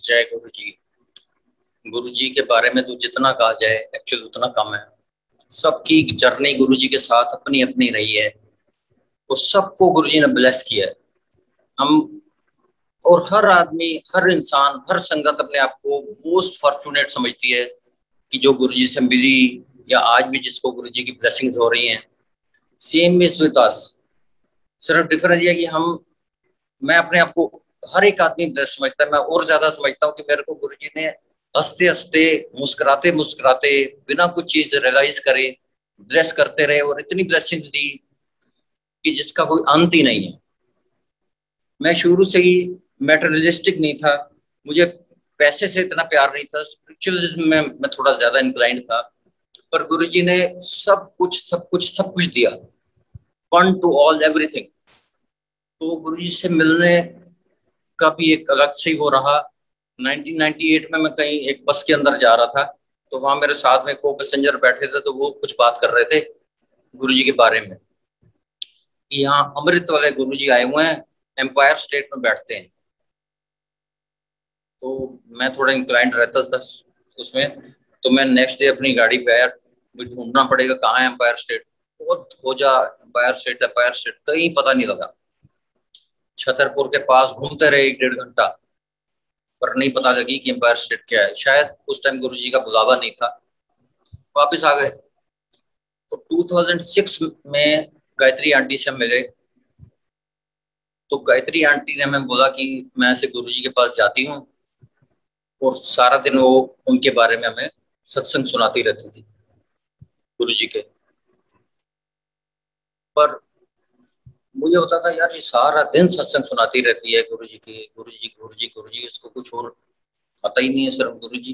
जय गुरु जी। गुरु जी के बारे में तो जितना कहा जाए एक्चुअली उतना कम है। सबकी जर्नी गुरु जी के साथ अपनी अपनी रही है और सबको गुरु जी ने ब्लेस किया है। हम और हर आदमी, हर इंसान, हर संगत अपने आप को मोस्ट फॉर्चुनेट समझती है कि जो गुरु जी से मिली या आज भी जिसको गुरु जी की ब्लेसिंग्स हो रही हैं। Same is with us. सिर्फ डिफरेंस ये है कि हम मैं अपने आप को हर एक आदमी ब्लेस समझता है। मैं और ज्यादा समझता हूँ कि मेरे को गुरु जी ने हंसते हंसते, मुस्कुराते मुस्कुराते, बिना कुछ चीज रियलाइज करे ब्लेस करते रहे और इतनी ब्लेसिंग दी कि जिसका कोई अंत ही नहीं है। मैं शुरू से ही मेटेरियलिस्टिक नहीं था। मुझे पैसे से इतना प्यार नहीं था। स्पिरिचुअलिज्म में मैं थोड़ा ज्यादा इंक्लाइंड था। पर गुरु जी ने सब कुछ सब कुछ सब कुछ दिया। One two all everything. तो गुरु जी से मिलने का भी एक अलग से ही वो रहा। 1998 में मैं कहीं एक बस के अंदर जा रहा था, तो वहां मेरे साथ में को पैसेंजर बैठे थे, तो वो कुछ बात कर रहे थे गुरु जी के बारे में कि यहाँ अमृत वाले गुरु जी आए हुए हैं, एम्पायर स्टेट में बैठते हैं। तो मैं थोड़ा इंक्लाइंड रहता था उसमें। तो मैं नेक्स्ट डे अपनी गाड़ी पे आया, मुझे ढूंढना पड़ेगा कहाँ है एम्पायर स्टेट। बहुत खोजा, एम्पायर स्टेट कहीं पता नहीं लगा। छतरपुर के पास घूमते रहे 1 डेढ़ घंटा, पर नहीं पता लगी कि एम्पायर स्टेट क्या है। शायद उस टाइम गुरु जी का बुलावा नहीं था। वापिस आ गए। तो 2006 में गायत्री आंटी से मिले। तो गायत्री आंटी ने हमें बोला कि मैं ऐसे गुरु जी के पास जाती हूँ, और सारा दिन वो उनके बारे में हमें सत्संग सुनाती रहती थी गुरु जी के। पर मुझे होता था यार, ये सारा दिन सत्संग सुनाती रहती है गुरु जी की, गुरु जी गुरु जी गुरु जी, इसको कुछ और पता ही नहीं है, सिर्फ गुरु जी।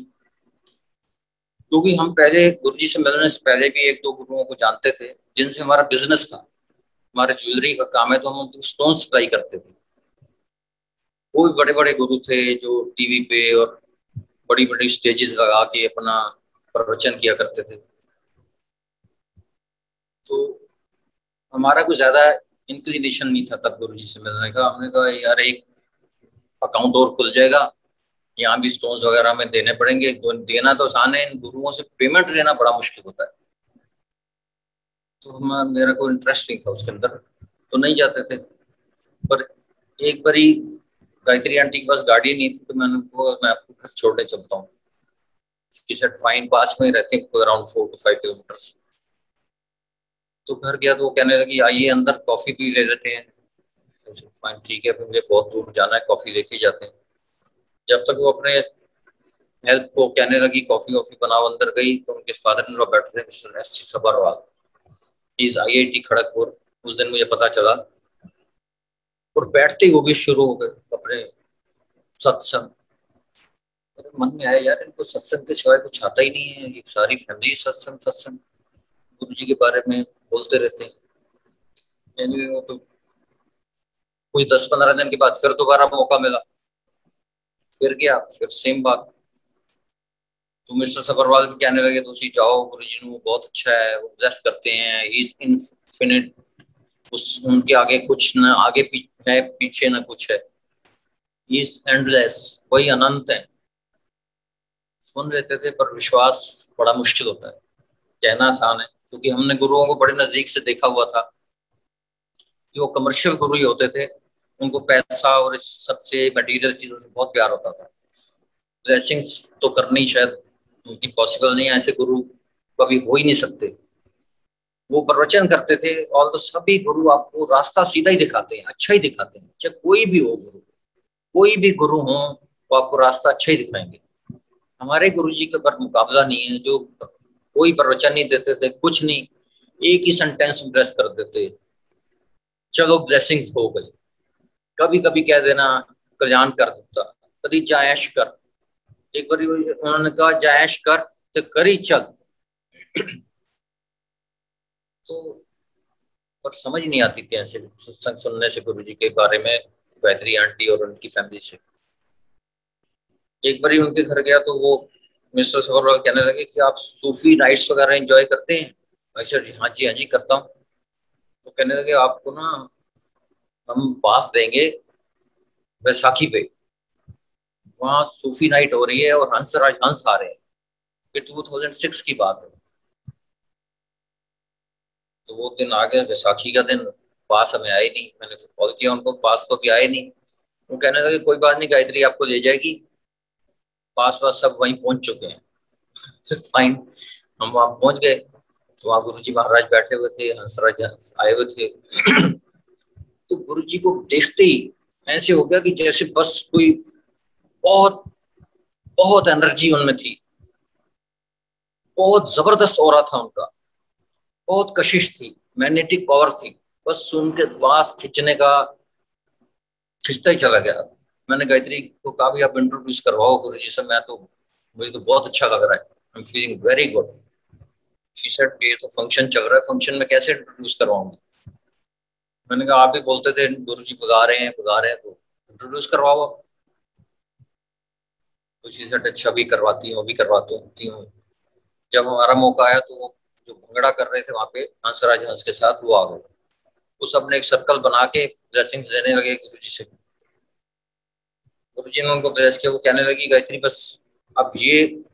क्योंकि हम पहले गुरु जी से मिलने से पहले भी एक दो गुरुओं को जानते थे जिनसे हमारा बिजनेस था। हमारे ज्वेलरी का काम है, तो हम उनको स्टोन सप्लाई करते थे। वो भी बड़े बड़े गुरु थे जो टीवी पे और बड़ी बड़ी स्टेजेस लगा के अपना प्रवचन किया करते थे। तो हमारा कुछ ज्यादा इंक्लिनेशन नहीं था तब गुरु जी से मिलने का। हमने कहा यार एक अकाउंट और खुल जाएगा, यहाँ भी स्टोन्स वगैरह में देने पड़ेंगे। तो देना तो आसान है, इन गुरुओं से पेमेंट लेना बड़ा मुश्किल होता है। तो हम मेरा कोई इंटरेस्ट नहीं था उसके अंदर, तो नहीं जाते थे। पर एक बारी गायत्री आंटी के पास गाड़ी नहीं थी, तो मैंने उनको, मैं आपको घर छोड़ने चलता हूँ। उसकी सेट फाइन पास में ही रहते हैं, अराउंड 4 to 5 किलोमीटर। तो घर गया तो वो कहने लगी आइए अंदर कॉफी पी ले लेते हैं। फाइन ठीक है, फिर मुझे बहुत दूर जाना है, कॉफी लेके जाते हैं। जब तक वो अपने हेल्प को कहने लगी कॉफी वॉफी बनाओ, अंदर गई तो उनके फादर इन लॉ बैठे थे, mister S C Sabharwal, is IIT Kharagpur. उस दिन मुझे पता चला। और बैठते ही वो भी शुरू हो गए अपने सत्संग। मेरे मन में आया यार, इनको सत्संग के सिवाय कुछ आता ही नहीं है, ये सारी फैमिली सत्संग सत्संग गुरु जी के बारे में बोलते रहते हैं। Anyway, वो तो कोई 10-15 दिन के बाद फिर दोबारा मौका मिला, फिर गया, फिर सेम बात। तो मिस्टर सबरवाल भी कहने लगे तो उसी जाओ गुरु जी ने, वो बहुत अच्छा है, वो ब्लेस करते हैं, ही इज इनफिनिट। उस उनके आगे कुछ न आगे है, पीछे न कुछ है। ही इज एंडलेस, वही अनंत है। सुन लेते थे पर विश्वास बड़ा मुश्किल होता है। कहना आसान है क्योंकि हमने गुरुओं को बड़े नजदीक से देखा हुआ था कि वो कमर्शियल गुरु ही होते थे। उनको पैसा और इस सबसे मटेरियल चीजों से बहुत प्यार होता था। ब्लेसिंग्स तो करनी शायद उनकी पॉसिबल नहीं है, ऐसे गुरु कभी हो ही नहीं सकते। वो प्रवचन करते थे, और तो सभी गुरु आपको रास्ता सीधा ही दिखाते हैं, अच्छा ही दिखाते हैं। चाहे कोई भी हो गुरु, कोई भी गुरु हो, वो आपको रास्ता अच्छा ही दिखाएंगे। हमारे गुरु जी के पर मुकाबला नहीं है, जो कोई प्रवचन नहीं देते थे, कुछ नहीं, एक ही सेंटेंस में ब्लेस कर देते, चलो ब्लेसिंग्स हो गई। कभी कभी कह देना कल्याण कर देता, कभी जायश कर। एक बार उन्होंने कहा जायश कर तो करी चल। तो पर समझ नहीं आती थी ऐसे सत्संग सुनने से गुरु जी के बारे में, गायत्री आंटी और उनकी फैमिली से। एक बार उनके घर गया तो वो मिस्टर सगरवाल कहने लगे कि आप सूफी नाइट्स वगैरह एंजॉय करते हैं। सर जी हाँ जी, हाँ जी करता हूँ। तो कहने लगे आपको ना हम पास देंगे बैसाखी पे, वहाँ सूफी नाइट हो रही है और हंसराज हंस आ रहे हैं। ये 2006 की बात है। तो वो दिन आ गया, बैसाखी का दिन। पास हमें आए नहीं, मैंने फिर कॉल किया उनको, पास तो अभी आए नहीं। वो कहने लगे कोई बात नहीं, गायत्री आपको ले जाएगी, पास पास सब वहीं पहुंच चुके हैं। फाइन। हम वहां पहुंच गए, तो वहाँ गुरु जी महाराज बैठे हुए थे, हंसराज हंस आए हुए थे। तो गुरु जी को देखते ही ऐसे हो गया कि जैसे बस कोई बहुत बहुत एनर्जी उनमें थी, बहुत जबरदस्त ऑरा था उनका, बहुत कशिश थी, मैग्नेटिक पावर थी। बस उनके पास खींचने का, खींचता ही चला गया। मैंने गायत्री को कहा भी आप इंट्रोड्यूस करवाओ गुरु जी से, मैं तो, मुझे तो बहुत अच्छा लग रहा है, आई am feeling very good. She said ये तो फंक्शन चल रहा है, फंक्शन में कैसे इंट्रोड्यूस करवाऊंगी। मैंने कहा आप भी बोलते थे गुरु जी बुला रहे हैं बुला रहे हैं, तो इंट्रोड्यूस करवाओ आप। तो शी सेड अच्छा भी करवाती हूँ, अभी करवाती हूँ। जब हमारा मौका आया तो वो जो भंगड़ा कर रहे थे वहां पे हंसराज हंस के साथ, वो आ गए। वो सबने एक सर्कल बना के ब्लेसिंग्स लेने लगे गुरु जी से। गुरु जी ने उनको ब्लेस किया। वो कहने लगी गायत्री बस अब ये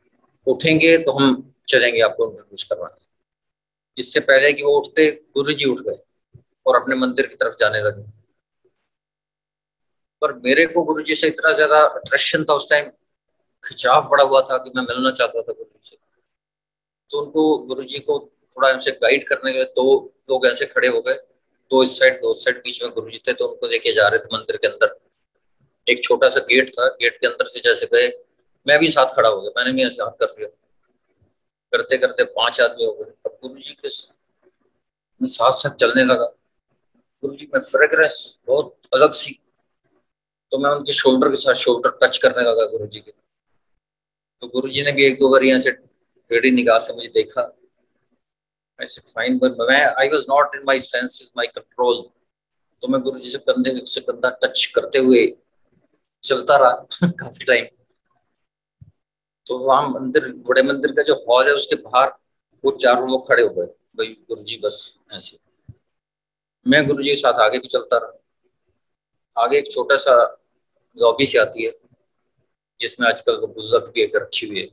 उठेंगे तो हम चलेंगे आपको इंट्रोड्यूस करवाने। इससे पहले कि वो उठते, गुरु जी उठ गए और अपने मंदिर की तरफ जाने लगे। पर मेरे को गुरु जी से इतना ज्यादा अट्रैक्शन था उस टाइम, खिंचाव पड़ा हुआ था कि मैं मिलना चाहता था गुरु जी से। तो उनको, गुरु जी को थोड़ा हमसे गाइड करने के, दो लोग ऐसे खड़े हो गए, दो इस साइड दो उस साइड, बीच में गुरु जी थे, तो उनको लेके जा रहे थे मंदिर के अंदर। एक छोटा सा गेट था, गेट के अंदर से जैसे गए, मैं भी साथ खड़ा हो गया, मैंने भी ऐसे हाथ कर लिया। करते करते 5 आदमी हो गए। अब गुरु जी के साथ साथ चलने लगा। गुरु जी में फ्रेग्रेंस बहुत अलग सी। तो मैं उनके शोल्डर के साथ शोल्डर टच करने लगा गुरु जी के। तो गुरु जी ने भी एक दो बार यहाँ से टेढ़ी निगाह से मुझे देखा। ऐसे फाइन, बट मैं, I was not in my senses, my control. तो मैं गुरु जी से कंधे से कंधा टच करते हुए चलता रहा काफी टाइम। तो वहां मंदिर, बड़े मंदिर का जो हॉल है उसके बाहर वो चारों लोग खड़े हो गए, भाई गुरु जी बस ऐसे। मैं गुरु जी के साथ आगे भी चलता रहा। आगे एक छोटा सा लॉबी सी आती है, जिसमें आजकल वो गुल्लक भी एक रखी हुई है।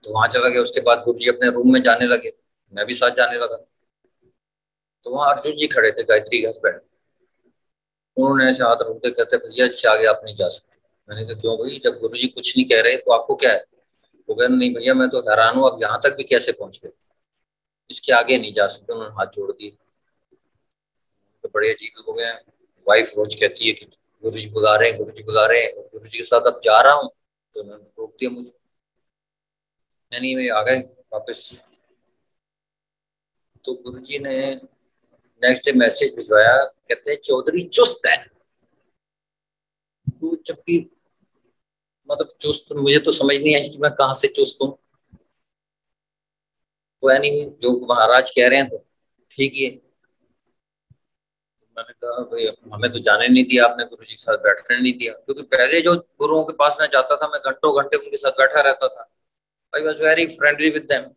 तो वहां चला गया। उसके बाद गुरु जी अपने रूम में जाने लगे, मैं भी साथ जाने लगा। तो वहां अर्जुन जी खड़े थे, गायत्री के हस्बैंड। उन्होंने ऐसे हाथ रोकते, कहते भैया इससे आगे आप नहीं जा सकते। मैंने कहा क्यों भाई, जब गुरु जी कुछ नहीं कह रहे तो आपको क्या है। वो कह नहीं भैया मैं तो हैरान हूँ, अब यहाँ तक भी कैसे पहुंच गए, इसके आगे नहीं जा सकते। उन्होंने हाथ जोड़ दिए। तो बड़े अजीब लोग हैं। वाइफ रोज कहती है कि गुरु जी बुला रहे हैं, गुरु जी बुला रहे हैं, गुरु जी के साथ अब जा रहा हूँ। तो उन्होंने रोक दिया मुझे। एनीवे आ गए वापस। तो गुरु जी ने नेक्स्ट डे मैसेज भिजवाया, कहते हैं चौधरी चुस्त है। तो जब भी, मतलब चुस्त, मुझे तो समझ नहीं आई कि मैं कहाँ से चुस्त हूँ। तो एनीवे जो महाराज कह रहे हैं तो ठीक ही है। मैंने कहा भाई हमें तो जाने नहीं दिया आपने, गुरु जी के साथ बैठने नहीं दिया। क्योंकि पहले जो गुरुओं के पास मैं जाता था, मैं घंटों घंटे उनके साथ बैठा रहता था। I was very friendly with them.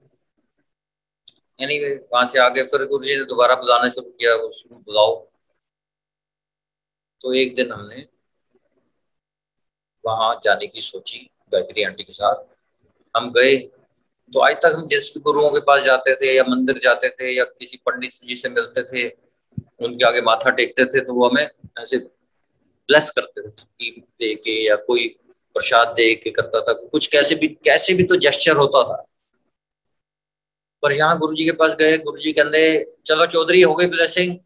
Anyway वहां से आगे फिर गुरु जी ने दोबारा बुलाना शुरू किया, उसको बुलाओ। तो एक दिन हमने वहां जाने की सोची गायत्री आंटी के साथ। हम गए। तो आज तक हम जिस गुरुओं के पास जाते थे या मंदिर जाते थे या किसी पंडित जी से मिलते थे, उनके आगे माथा टेकते थे, तो वो हमें ऐसे ब्लेस करते थे, थप्पी दे के या कोई प्रसाद दे के करता था कुछ, कैसे भी तो जेस्चर होता था। पर यहाँ गुरु जी के पास गए, गुरु जी कहते चलो चौधरी हो गई ब्लेसिंग।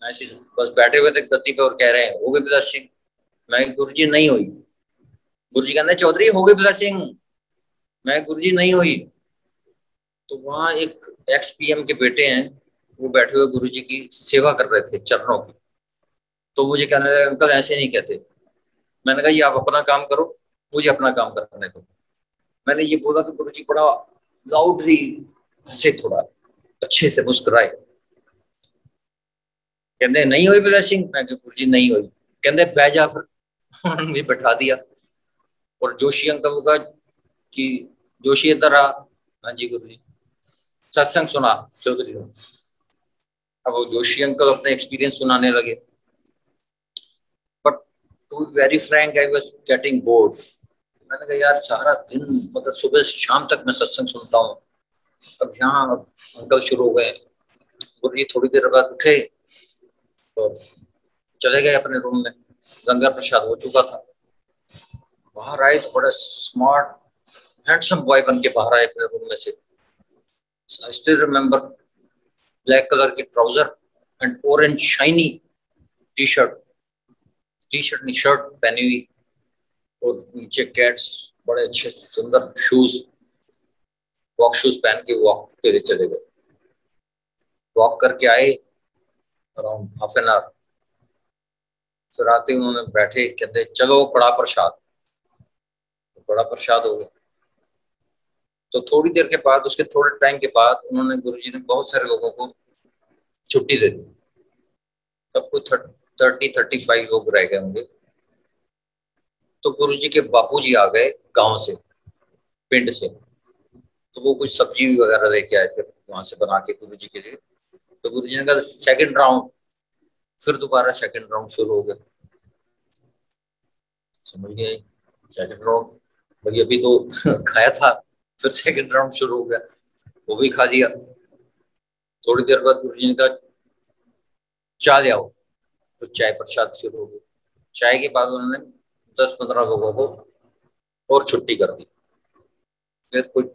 ऐसे बस बैठे हुए थे गद्दी पे और कह रहे हैं हो गई ब्लेसिंग। मैं, गुरु जी नहीं हुई। गुरु जी कहते चौधरी हो गई ब्लेसिंग। मैं, गुरु जी नहीं हुई। तो वहाँ एक XPM के बेटे हैं, वो बैठे हुए गुरु जी की सेवा कर रहे थे चरणों की। तो मुझे कहने लगे अंकल ऐसे नहीं कहते। मैंने कहा ये आप अपना काम करो, मुझे अपना काम करने दो। मैंने ये बोला तो गुरु जी बड़ा लाउडली हंसे, थोड़ा अच्छे से मुस्कुराए। कहते नहीं हुई ब्लेसिंग। मैं गुरु जी नहीं हुई। कहते बह जा फिर। उन्होंने मुझे बैठा दिया। और जोशी अंकल का कि जोशी इधर आ। हाँ जी गुरु जी। सत्संग सुना चौधरी ने। अब वो जोशी अंकल अपने एक्सपीरियंस सुनाने लगे। But to be very frank I was getting bored. मैंने कहा यार सारा दिन मतलब सुबह से शाम तक मैं सत्संग सुनता हूँ, अब यहाँ अंकल शुरू हो गए। और ये थोड़ी देर बाद उठे तो चले गए अपने रूम में, गंगा प्रसाद हो चुका था। बाहर आए तो बड़ा स्मार्ट हैंडसम बॉय बन के बाहर आए अपने रूम में से। I still remember black colour के trouser and orange shiny T shirt, नहीं शर्ट पहनी हुई, और नीचे कैट्स, बड़े अच्छे सुंदर शूज, वॉक शूज पहन के वॉक के लिए चले गए। वॉक करके आए अराउंड हाफ एन आवर, फिर आते उन्होंने बैठे, कहते चलो कड़ा प्रसाद। तो कड़ा प्रसाद हो गया। तो थोड़ी देर के बाद, उसके थोड़े टाइम के बाद उन्होंने, गुरुजी ने बहुत सारे लोगों को छुट्टी दे दी। तब कोई 30-35 लोग रह गए होंगे। तो गुरुजी के बापूजी आ गए गांव से, पिंड से। तो वो कुछ सब्जी वगैरह लेके आए थे वहां से बना के गुरुजी के लिए। तो गुरुजी ने कहा सेकंड राउंड, फिर दोबारा सेकंड राउंड शुरू हो गया। समझ गए सेकंड राउंड, भाई अभी तो खाया था, फिर सेकंड राउंड शुरू हो गया, वो भी खा लिया। थोड़ी देर बाद गुरुजी ने कहा चाय ले आओ, फिर चाय प्रसाद शुरू हो गया। चाय के बाद उन्होंने 10-15 लोगों को और छुट्टी कर दी। फिर कुछ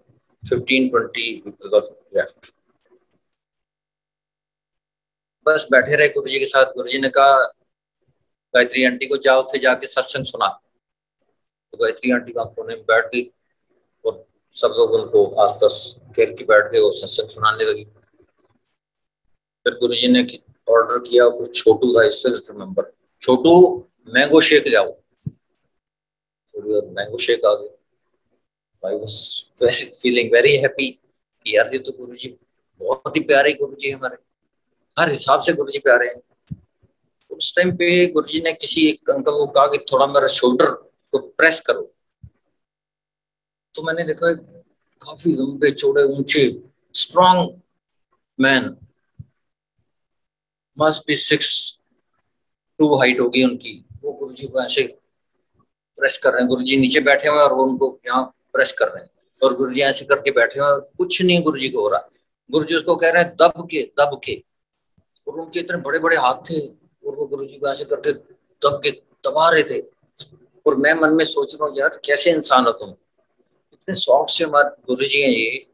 15-20 लेफ्ट। बस बैठे रहे गुरुजी के साथ। गुरुजी ने कहा गायत्री आंटी को जाओ थे जाके सत्संग सुना। तो गायत्री आंटी का कोने में बैठ गई और सब लोग उनको आसपास घेर के बैठ गए और सत्संग सुनाने लगी। फिर गुरुजी ने ऑर्डर किया, कुछ छोटू था, इससे रिमेम्बर, छोटू मैंगो शेक लाओ। थोड़ी देर मैंगो शेक आ गया। I was feeling very happy कि यार ये तो गुरुजी बहुत ही प्यारे गुरुजी हमारे, हर हिसाब से गुरुजी प्यारे हैं। उस टाइम पे गुरुजी ने किसी एक अंकल को कहा कि थोड़ा मेरा शोल्डर को प्रेस करो। तो मैंने देखा काफी लंबे चौड़े ऊंचे strong man, must be 6'2" height होगी उनकी। वो गुरुजी को ऐसे प्रेस कर रहे हैं, गुरुजी नीचे बैठे हुए हैं और वो उनको यहाँ प्रेस कर रहे हैं, और गुरुजी ऐसे करके बैठे हुए हैं, कुछ नहीं गुरुजी को हो रहा। गुरुजी उसको कह रहे हैं दब के, और उनके इतने बड़े बड़े हाथ थे और वो गुरुजी को ऐसे करके दब के दबा रहे थे। और मैं मन में सोच रहा हूँ यार कैसे इंसान हो तुम, इतने शौक से हमारे गुरुजी हैं, ये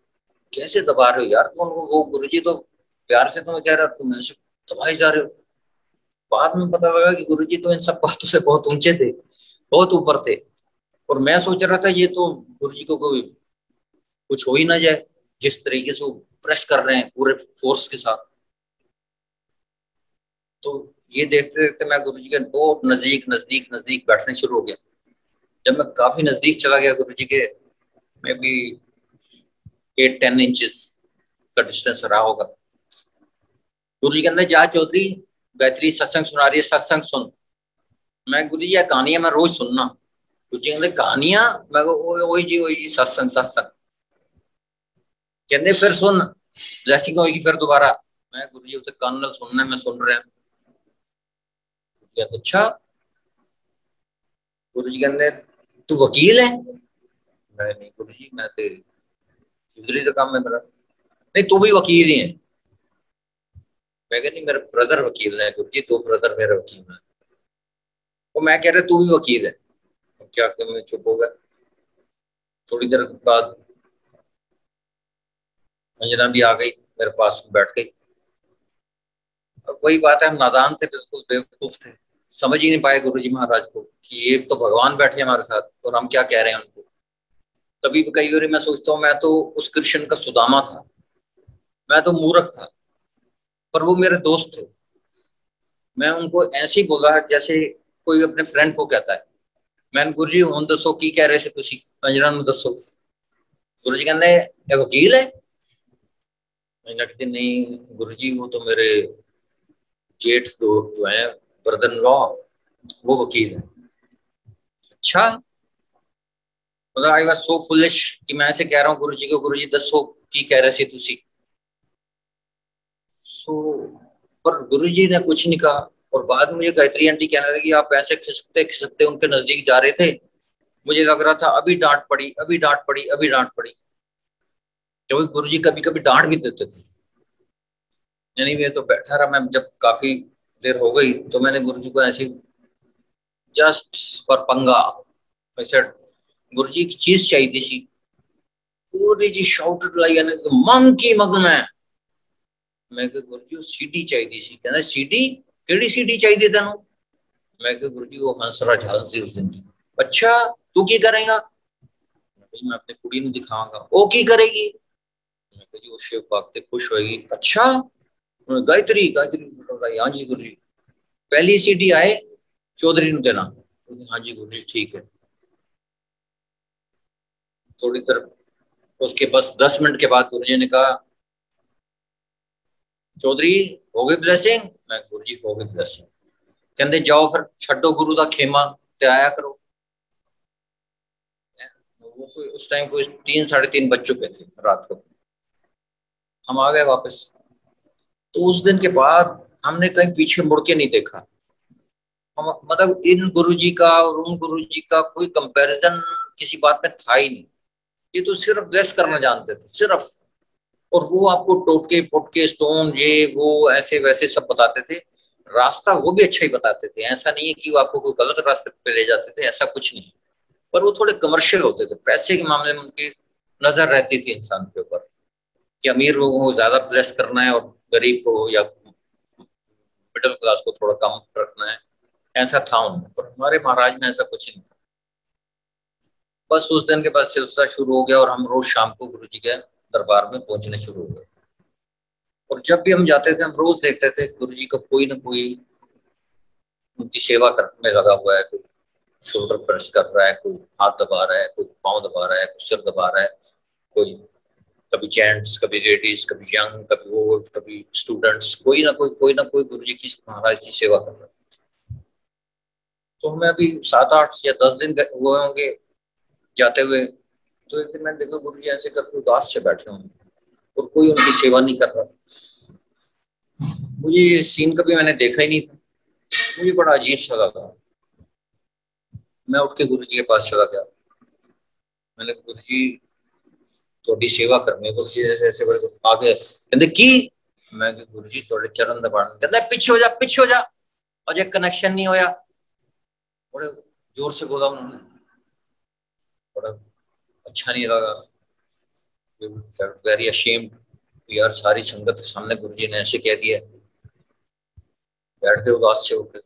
कैसे दबा रहे हो यार तुम उनको। वो गुरुजी तो प्यार से तुम्हें कह रहा है, तुम ऐसे दबाई जा रहे हो। बाद में पता लगा कि गुरुजी तो इन सब बातों से बहुत ऊंचे थे, बहुत ऊपर थे। और मैं सोच रहा था ये तो गुरुजी को कोई कुछ हो ही ना जाए, जिस तरीके से वो प्रेस कर रहे हैं पूरे फोर्स के साथ। तो ये देखते देखते मैं गुरुजी के बहुत नजदीक नजदीक नजदीक बैठने शुरू हो गया। जब मैं काफी नजदीक चला गया गुरुजी के, मे बी 8-10 इंचेस का डिस्टेंस रहा होगा, गुरुजी के अंदर जा चौधरी गायत्री सत्संग सुना रही है, सत्संग सुन। मैं गुरुजी ये कहानियां मैं रोज सुनना। गुरुजी कहते कहानियां, मैं वही जी सत्संग सत्संग। कहते फिर सुन, जैसी होगी फिर दोबारा। मैं गुरुजी उसे कान नाल सुनना, मैं सुन रहा। कहते अच्छा। गुरुजी कहते तू वकील है? मैं नहीं गुरुजी, मैं तो चौधरी का काम है मेरा। नहीं तू भी वकील ही है? मैं नहीं, मेरे ब्रदर वकील है गुरुजी, दो ब्रदर मेरे वकील है। तो मैं कह रहा तू भी वकील है? क्या मैं चुप हो गया। थोड़ी देर बाद अंजना भी आ गई, मेरे पास में बैठ गई। अब वही बात है, हम नादान थे, बिल्कुल बेवकूफ थे, समझ ही नहीं पाए गुरुजी महाराज को कि ये तो भगवान बैठे हमारे साथ और हम क्या कह रहे हैं उनको। तभी कई बार मैं सोचता हूँ मैं तो उस कृष्ण का सुदामा था, मैं तो मूर्ख था, पर वो मेरे दोस्त थे। मैं उनको ऐसे ही बोला जैसे कोई अपने फ्रेंड को कहता है। मैं गुरु जी हूं दसो की कह रहे थे तुसी, अंजना ਨੂੰ दसो। गुरु जी कहते ये वकील है? मैं कहती नहीं गुरु जी वो तो मेरे जेठ दो जो है ब्रदर इन लॉ, वो वकील है। अच्छा, मतलब आई वाज सो फुलिश कि मैं ऐसे कह रहा हूँ गुरु जी को, गुरु जी दसो की कह रहे थे तुसी। सो पर गुरु जी ने कुछ नहीं कहा। और बाद में मुझे गायत्री आंटी कहने लगी आप ऐसे खिसकते खिसकते उनके नजदीक जा रहे थे, मुझे लग रहा था अभी डांट पड़ी, अभी डांट पड़ी, अभी डांट पड़ी। क्योंकि गुरु जी कभी कभी डांट भी देते थे। यानी मैं तो बैठा रहा, मैं जब काफी देर हो गई तो मैंने गुरु जी को ऐसे जस्ट पर पंगा ऐसे, गुरु जी की चीज चाहिए थी। गुरु जी शाउटेड लाइक यानी मंकी मगन है। मैं गुरु जी सीडी चाहिए सी, कहना सीडी केड़ी सीडी चाहिए तेन। मैं गुरु जी वो हंसराज हंस उस दिन की। अच्छा तू की करेगा? मैं अपनी कुड़ी ਨੂੰ दिखाऊंगा। वो की करेगी? मैं जी वो शिव भक्त खुश होगी। अच्छा गायत्री गायत्री, हाँ जी गुरु जी। पहली सीडी आए चौधरी ਨੂੰ देना। हाँ जी गुरु जी ठीक है। थोड़ी देर उसके बस 10 मिनट के बाद गुरु जी ने कहा चौधरी हो गई ब्लेसिंग? मैं गुरु जी हो गई ब्लेसिंग। कहते जाओ फिर छो गुरु का खेमा ते आया करो। वो कोई उस टाइम कोई 3 साढ़े 3 बज चुके थे रात को। हम आ गए वापस। तो उस दिन के बाद हमने कहीं पीछे मुड़ के नहीं देखा। हम मतलब इन गुरुजी का और उन गुरुजी का कोई कंपैरिजन किसी बात में था ही नहीं। ये तो सिर्फ ब्लेस करना जानते थे सिर्फ। और वो आपको टोटके फोटके स्टोन ये वो ऐसे वैसे सब बताते थे। रास्ता वो भी अच्छा ही बताते थे, ऐसा नहीं है कि वो आपको कोई गलत रास्ते पे ले जाते थे, ऐसा कुछ नहीं। पर वो थोड़े कमर्शियल होते थे, पैसे के मामले में उनकी नजर रहती थी इंसान के ऊपर कि अमीर लोगों को ज्यादा ब्लेस करना है और गरीब को या मिडिल क्लास को थोड़ा कम रखना है, ऐसा था उनमें। पर हमारे महाराज में ऐसा कुछ नहीं था। बस उस दिन के बाद सिलसिला शुरू हो गया और हम रोज शाम को गुरु जी के दरबार में पहुंचने शुरू हो गए। और जब भी हम जाते थे हम रोज देखते थे गुरु जी को कोई ना कोई उनकी सेवा करने लगा हुआ है। कोई शोल्डर प्रेस कर रहा है, कोई हाथ दबा रहा है, कोई पाँव दबा रहा है, कोई सिर दबा रहा है, कोई कभी जेंट्स कभी लेडीज कभी यंग कभी ओल्ड कभी स्टूडेंट्स, कोई ना कोई गुरु जी की महाराज की सेवा कर रहा है। तो हमें अभी 7 8 या 10 दिन हुए होंगे जाते हुए। तो एक दिन मैंने देखा गुरु जी ऐसे करके उदास से बैठे होंगे और कोई उनकी सेवा नहीं कर रहा। मुझे ये सीन कभी मैंने देखा ही नहीं था, मुझे बड़ा अजीब सा लगा। मैं उठ के गुरु जी के पास चला गया। मैंने गुरु जी थोड़ी सेवा करनी। गुरु जी ऐसे ऐसे बड़े आगे कहते की मैं गुरु जी थोड़े चरण दबाने, कहते पीछे हो जा पीछे हो जा, अजय कनेक्शन नहीं होया। बड़े जोर से बोला उन्होंने, बड़ा अच्छा नहीं लगा। वेरी अशेम्ड यार, सारी संगत के सामने गुरु जी ने ऐसे कह दिया। बैठ के उदास से उठे,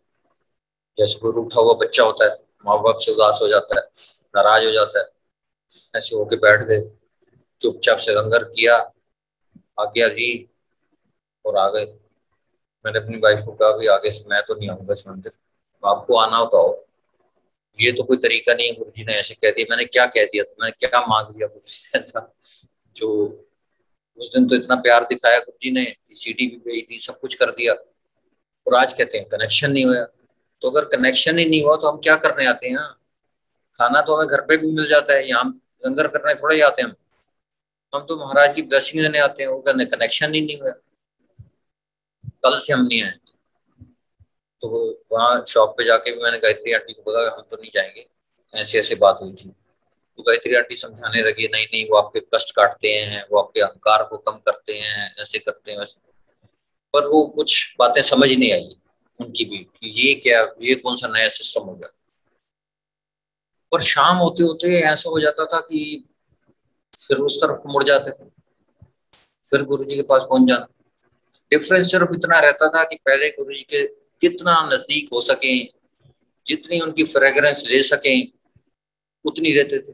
जैसे कोई रूठा हुआ बच्चा होता है, माँ बाप से उदास हो जाता है, नाराज हो जाता है, ऐसे होके बैठ गए। चुपचाप से लंगर किया, आज्ञा दी और आ गए। मैंने अपनी वाइफ को कहा भी आगे से मैं तो नहीं आऊंगा इस मंदिर, आपको आना हो तो आओ। ये तो कोई तरीका नहीं है, गुरु जी ने ऐसे कह दिया। मैंने क्या कह दिया था, मैंने क्या मांग लिया गुरु जी से ऐसा? जो उस दिन तो इतना प्यार दिखाया गुरु जी ने, सीडी भी भेज दी, सब कुछ कर दिया, और आज कहते हैं कनेक्शन नहीं हुआ। तो अगर कनेक्शन ही नहीं हुआ तो हम क्या करने आते हैं यहाँ? खाना तो हमें घर पे भी मिल जाता है, यहाँ लंगर करने थोड़ा ही आते हैं हम तो महाराज की ब्लेसिंग लेने आते हैं। वो कहने कनेक्शन ही नहीं हुआ, कल से हम नहीं आए। तो वहाँ शॉप पे जाके भी मैंने गायत्री आंटी को बोला हम तो नहीं जाएंगे, ऐसी ऐसी बात हुई थी। तो गायत्री आंटी समझाने लगी नहीं नहीं वो आपके कष्ट काटते हैं, वो आपके अहंकार को कम करते हैं, ऐसे करते हैं वैसे। पर वो कुछ बातें समझ नहीं आई उनकी भी कि ये क्या, ये कौन सा नया सिस्टम हो गया। पर शाम होते होते ऐसा हो जाता था कि फिर उस तरफ को मुड़ जाते थे, फिर गुरु जी के पास पहुंच जाना। डिफरेंस सिर्फ इतना रहता था कि पहले गुरु जी के जितना नजदीक हो सके, जितनी उनकी फ्रेग्रेंस ले सकें उतनी देते थे।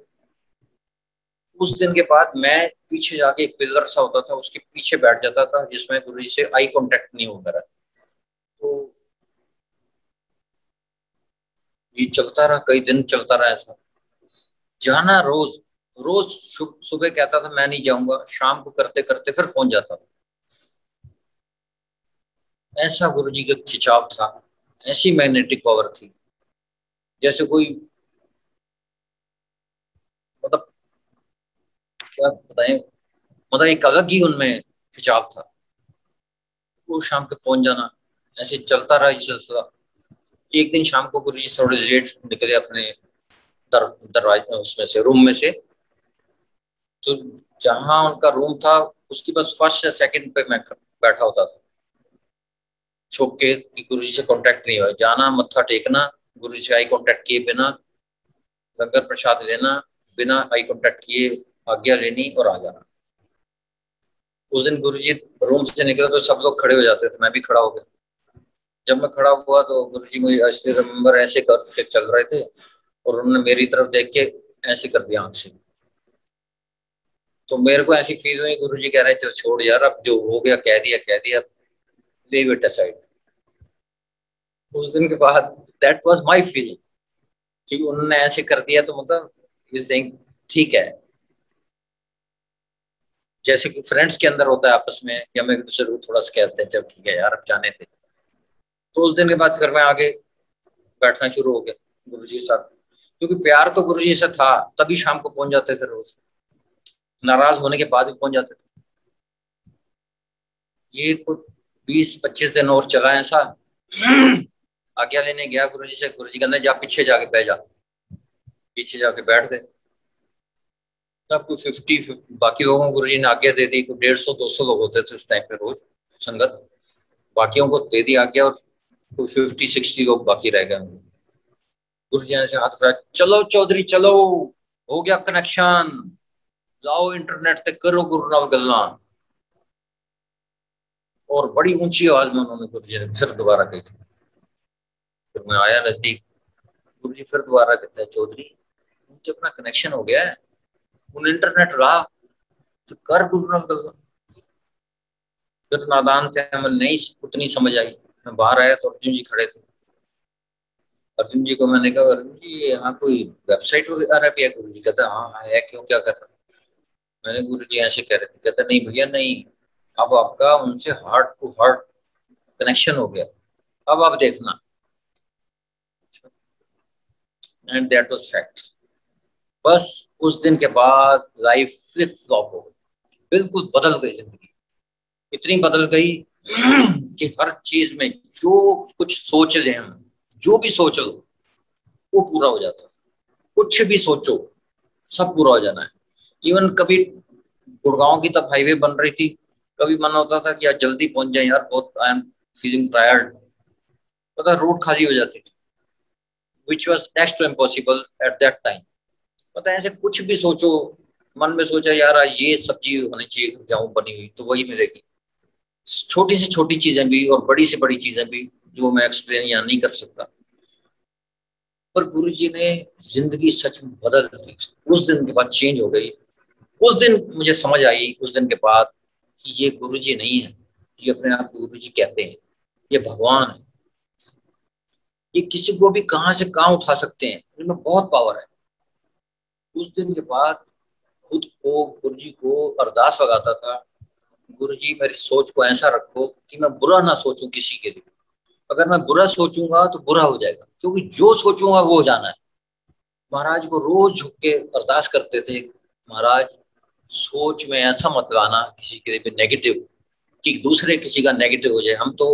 उस दिन के बाद मैं पीछे जाके एक पिलर सा होता था उसके पीछे बैठ जाता था जिसमें गुरु जी से आई कांटेक्ट नहीं होता रहा। तो ये चलता रहा, कई दिन चलता रहा ऐसा। जाना रोज, रोज सुबह कहता था मैं नहीं जाऊंगा, शाम को करते करते फिर पहुंच जाता था। ऐसा गुरु जी का खिंचाव था, ऐसी मैग्नेटिक पावर थी। जैसे कोई मतलब क्या बताएं, मतलब एक अलग ही उनमें खिंचाव था। वो शाम पे पहुंच जाना, ऐसे चलता रहा ये सिलसिला। एक दिन शाम को गुरुजी थोड़े लेट निकले अपने दरवाजे उसमें से, रूम में से। तो जहां उनका रूम था उसकी बस फर्स्ट या सेकंड पे मैं बैठा होता था, छुप के, कि गुरुजी से कांटेक्ट नहीं हुआ। जाना, मत्था टेकना, गुरुजी से आई कांटेक्ट किए बिना, लंगर प्रसाद लेना, बिना आई कांटेक्ट किए आज्ञा लेनी और आ जाना। उस दिन गुरुजी रूम से निकले तो सब लोग खड़े हो जाते थे, मैं भी खड़ा हो गया। जब मैं खड़ा हुआ तो गुरुजी मुझे असली रिमेम्बर ऐसे करके चल रहे थे और उन्होंने मेरी तरफ देख के ऐसे कर दिया आंख से। तो मेरे को ऐसी फील हुई, गुरुजी कह रहे हैं चल छोड़ यार, अब जो हो गया कह दिया कह दिया, लीव इट असाइड। उस दिन के बाद दैट वाज माय फीलिंग कि उन्होंने ऐसे कर दिया तो मतलब इज सेइंग ठीक है। जैसे कि फ्रेंड्स के अंदर होता है आपस में, या हम एक दूसरे को थोड़ा सा कहते हैं चल ठीक है यार अब जाने थे। तो उस दिन के बाद फिर मैं आगे बैठना शुरू हो गया गुरुजी के साथ, क्योंकि प्यार तो गुरुजी से था, तभी शाम को पहुंच जाते थे रोज, नाराज होने के बाद भी पहुंच जाते थे। ये कुछ 20-25 दिन और चला ऐसा। आज्ञा लेने गया गुरुजी से, गुरुजी कहते जा पीछे जाके बैठ जा। पीछे जाके बैठ गए। तब कोई 50 बाकी लोगों को गुरुजी ने आज्ञा दे दी, कोई 150-200 लोग होते थे उस टाइम पे रोज संगत। बाकियों को दे दी आज्ञा और कोई 50-60 लोग बाकी रह गए। गुरुजी ने से हाथ उठाया, चलो चौधरी चलो, हो गया कनेक्शन, लाओ इंटरनेट ते करो गुरु नाल गल्लां। और बड़ी ऊंची आवाज में उन्होंने गुरुजी ने फिर दोबारा कही थी। फिर मैं आया नजदीक, गुरुजी फिर दोबारा कहता है चौधरी उनके अपना कनेक्शन हो गया है, उन इंटरनेट रहा तो कर गुरु नाल गल्लां। फिर नादान थे, हमें नहीं उतनी समझ आई। मैं बाहर आया तो अर्जुन जी खड़े थे। अर्जुन जी को मैंने कहा अर्जुन जी यहाँ कोई वेबसाइट वगैरह भी है? गुरु जी कहता हाँ है, क्यों क्या कर रहा है? मैंने गुरु जी ऐसे कह रहे थे, कहता नहीं भैया नहीं, अब आपका उनसे हार्ट टू हार्ट कनेक्शन हो गया, अब आप देखना। And that was fact. बस उस दिन के बाद लाइफ फ्लिप फ्लॉप हो गई, बिल्कुल बदल गई जिंदगी। इतनी बदल गई कि हर चीज में जो कुछ सोच ले हम, जो भी सोच लो वो पूरा हो जाता है। कुछ भी सोचो सब पूरा हो जाना है। इवन कभी गुड़गांव की तब हाईवे बन रही थी, कभी मन होता था कि यार जल्दी पहुंच जाए यार, बहुत आई एम फीलिंग टायर्ड, पता रोड खाली हो जाती थी, which was next to impossible at that time. पता है ऐसे कुछ भी सोचो, मन में सोचा यार आज ये सब्जी होनी चाहिए जाऊं बनी हुई तो वही मिलेगी। छोटी से छोटी चीजें भी और बड़ी से बड़ी चीजें भी जो मैं एक्सप्लेन यहाँ नहीं कर सकता। पर गुरु जी ने जिंदगी सच में बदल दी, उस दिन के बाद चेंज हो गई। उस दिन मुझे समझ आई उस दिन के बाद कि ये गुरु जी नहीं है, ये अपने आप गुरु जी कहते हैं, ये भगवान है। ये किसी को भी कहां से कहां उठा सकते हैं, इनमें बहुत पावर है। उस दिन के बाद खुद को गुरु जी को अरदास लगाता था, गुरु जी मेरी सोच को ऐसा रखो कि मैं बुरा ना सोचूं किसी के लिए। अगर मैं बुरा सोचूंगा तो बुरा हो जाएगा, क्योंकि जो सोचूंगा वो हो जाना है। महाराज को रोज झुक के अरदास करते थे, महाराज सोच में ऐसा मत लाना किसी के लिए भी नेगेटिव, कि दूसरे किसी का नेगेटिव हो जाए। हम तो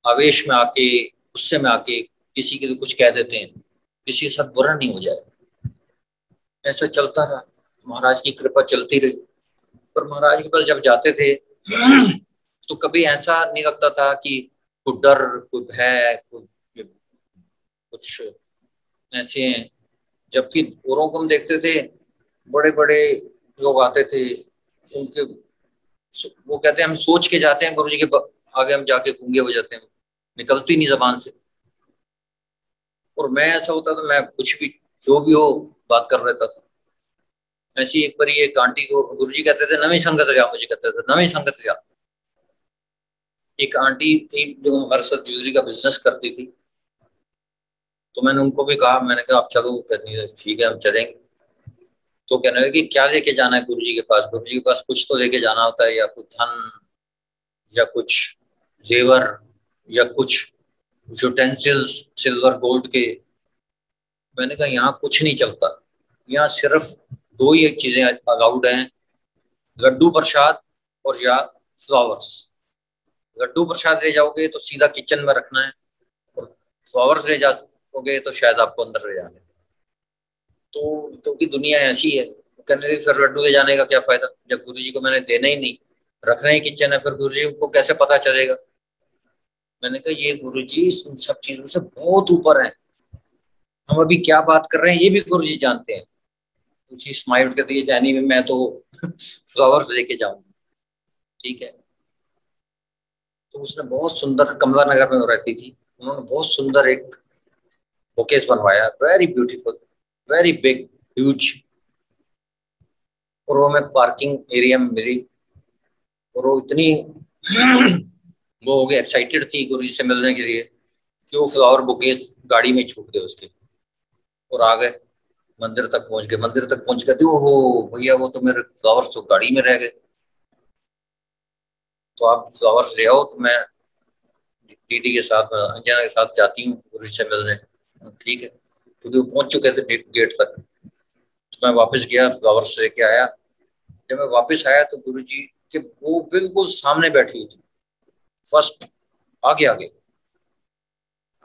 आवेश में आके, गुस्से में आके किसी के लिए कुछ कह देते हैं, किसी के साथ बुरा नहीं हो जाए। ऐसा चलता रहा, महाराज की कृपा चलती रही। पर महाराज के पास जब जाते थे तो कभी ऐसा नहीं लगता था कि कोई डर, कोई भय, कोई कुछ ऐसे हैं। जबकि औरों को हम देखते थे, बड़े बड़े लोग आते थे, उनके वो कहते हैं हम सोच के जाते हैं गुरु जी के आगे, हम जाके गूंगे हो जाते हैं, निकलती नहीं जबान से। और मैं ऐसा होता तो मैं कुछ भी जो भी हो बात कर लेता था। ऐसी एक बार एक आंटी को गुरु जी कहते थे नवी संगत जा, मुझे कहते थे नवी संगत जा। एक आंटी थी जो हमारे साथ ज्वेलरी का बिजनेस करती थी, तो मैंने उनको भी कहा, मैंने कहा आप चलो, करनी ठीक है हम चलेंगे। तो कहने लगे कि क्या लेके जाना है गुरु जी के पास? गुरु जी के पास कुछ तो लेके जाना होता है, या कुछ धन, या कुछ जेवर, या कुछ यूटेंसिल्स सिल्वर गोल्ड के। मैंने कहा यहाँ कुछ नहीं चलता, यहाँ सिर्फ दो ही एक चीजें अलाउड हैं, लड्डू प्रसाद और या फ्लावर्स। लड्डू प्रसाद ले जाओगे तो सीधा किचन में रखना है, और फ्लावर्स ले जाओगे तो शायद आपको अंदर ले जाने। तो क्योंकि दुनिया ऐसी है, कहने लगे फिर लड्डू ले जाने का क्या फायदा जब गुरु जी को मैंने देना ही नहीं, रखना ही किचन है, फिर गुरु जी को कैसे पता चलेगा। मैंने कहा ये गुरु जी इन सब चीजों से बहुत ऊपर है, हम अभी क्या बात कर रहे हैं ये भी गुरु जी जानते हैं। उसी स्माइल कर दिए जानी में मैं तो फ्लावर्स लेके जाऊंगी। ठीक है। तो उसने बहुत सुंदर, कमला नगर में वो रहती थी, उन्होंने बहुत सुंदर एक शोकेस बनवाया, very beautiful, very big, huge. और वो मैं पार्किंग एरिया में मिली, और वो इतनी वो हो गई, एक्साइटेड थी गुरु जी से मिलने के लिए कि वो फ्लावर बुकेस गाड़ी में छूट गए उसके, और आ गए मंदिर तक पहुंच गए। मंदिर तक पहुंच गए थे, ओहो भैया वो तो मेरे फ्लावर्स तो गाड़ी में रह गए, तो आप फ्लावर्स ले आओ। तो मैं दीदी के साथ, अंजना के साथ जाती हूँ गुरु जी से मिलने। ठीक है, क्योंकि वो पहुंच चुके थे गेट तक। तो मैं वापस गया, फ्लावर्स लेके आया। जब मैं वापस आया तो गुरु जी के वो बिल्कुल सामने बैठी हुई थी, फर्स्ट, आगे आगे।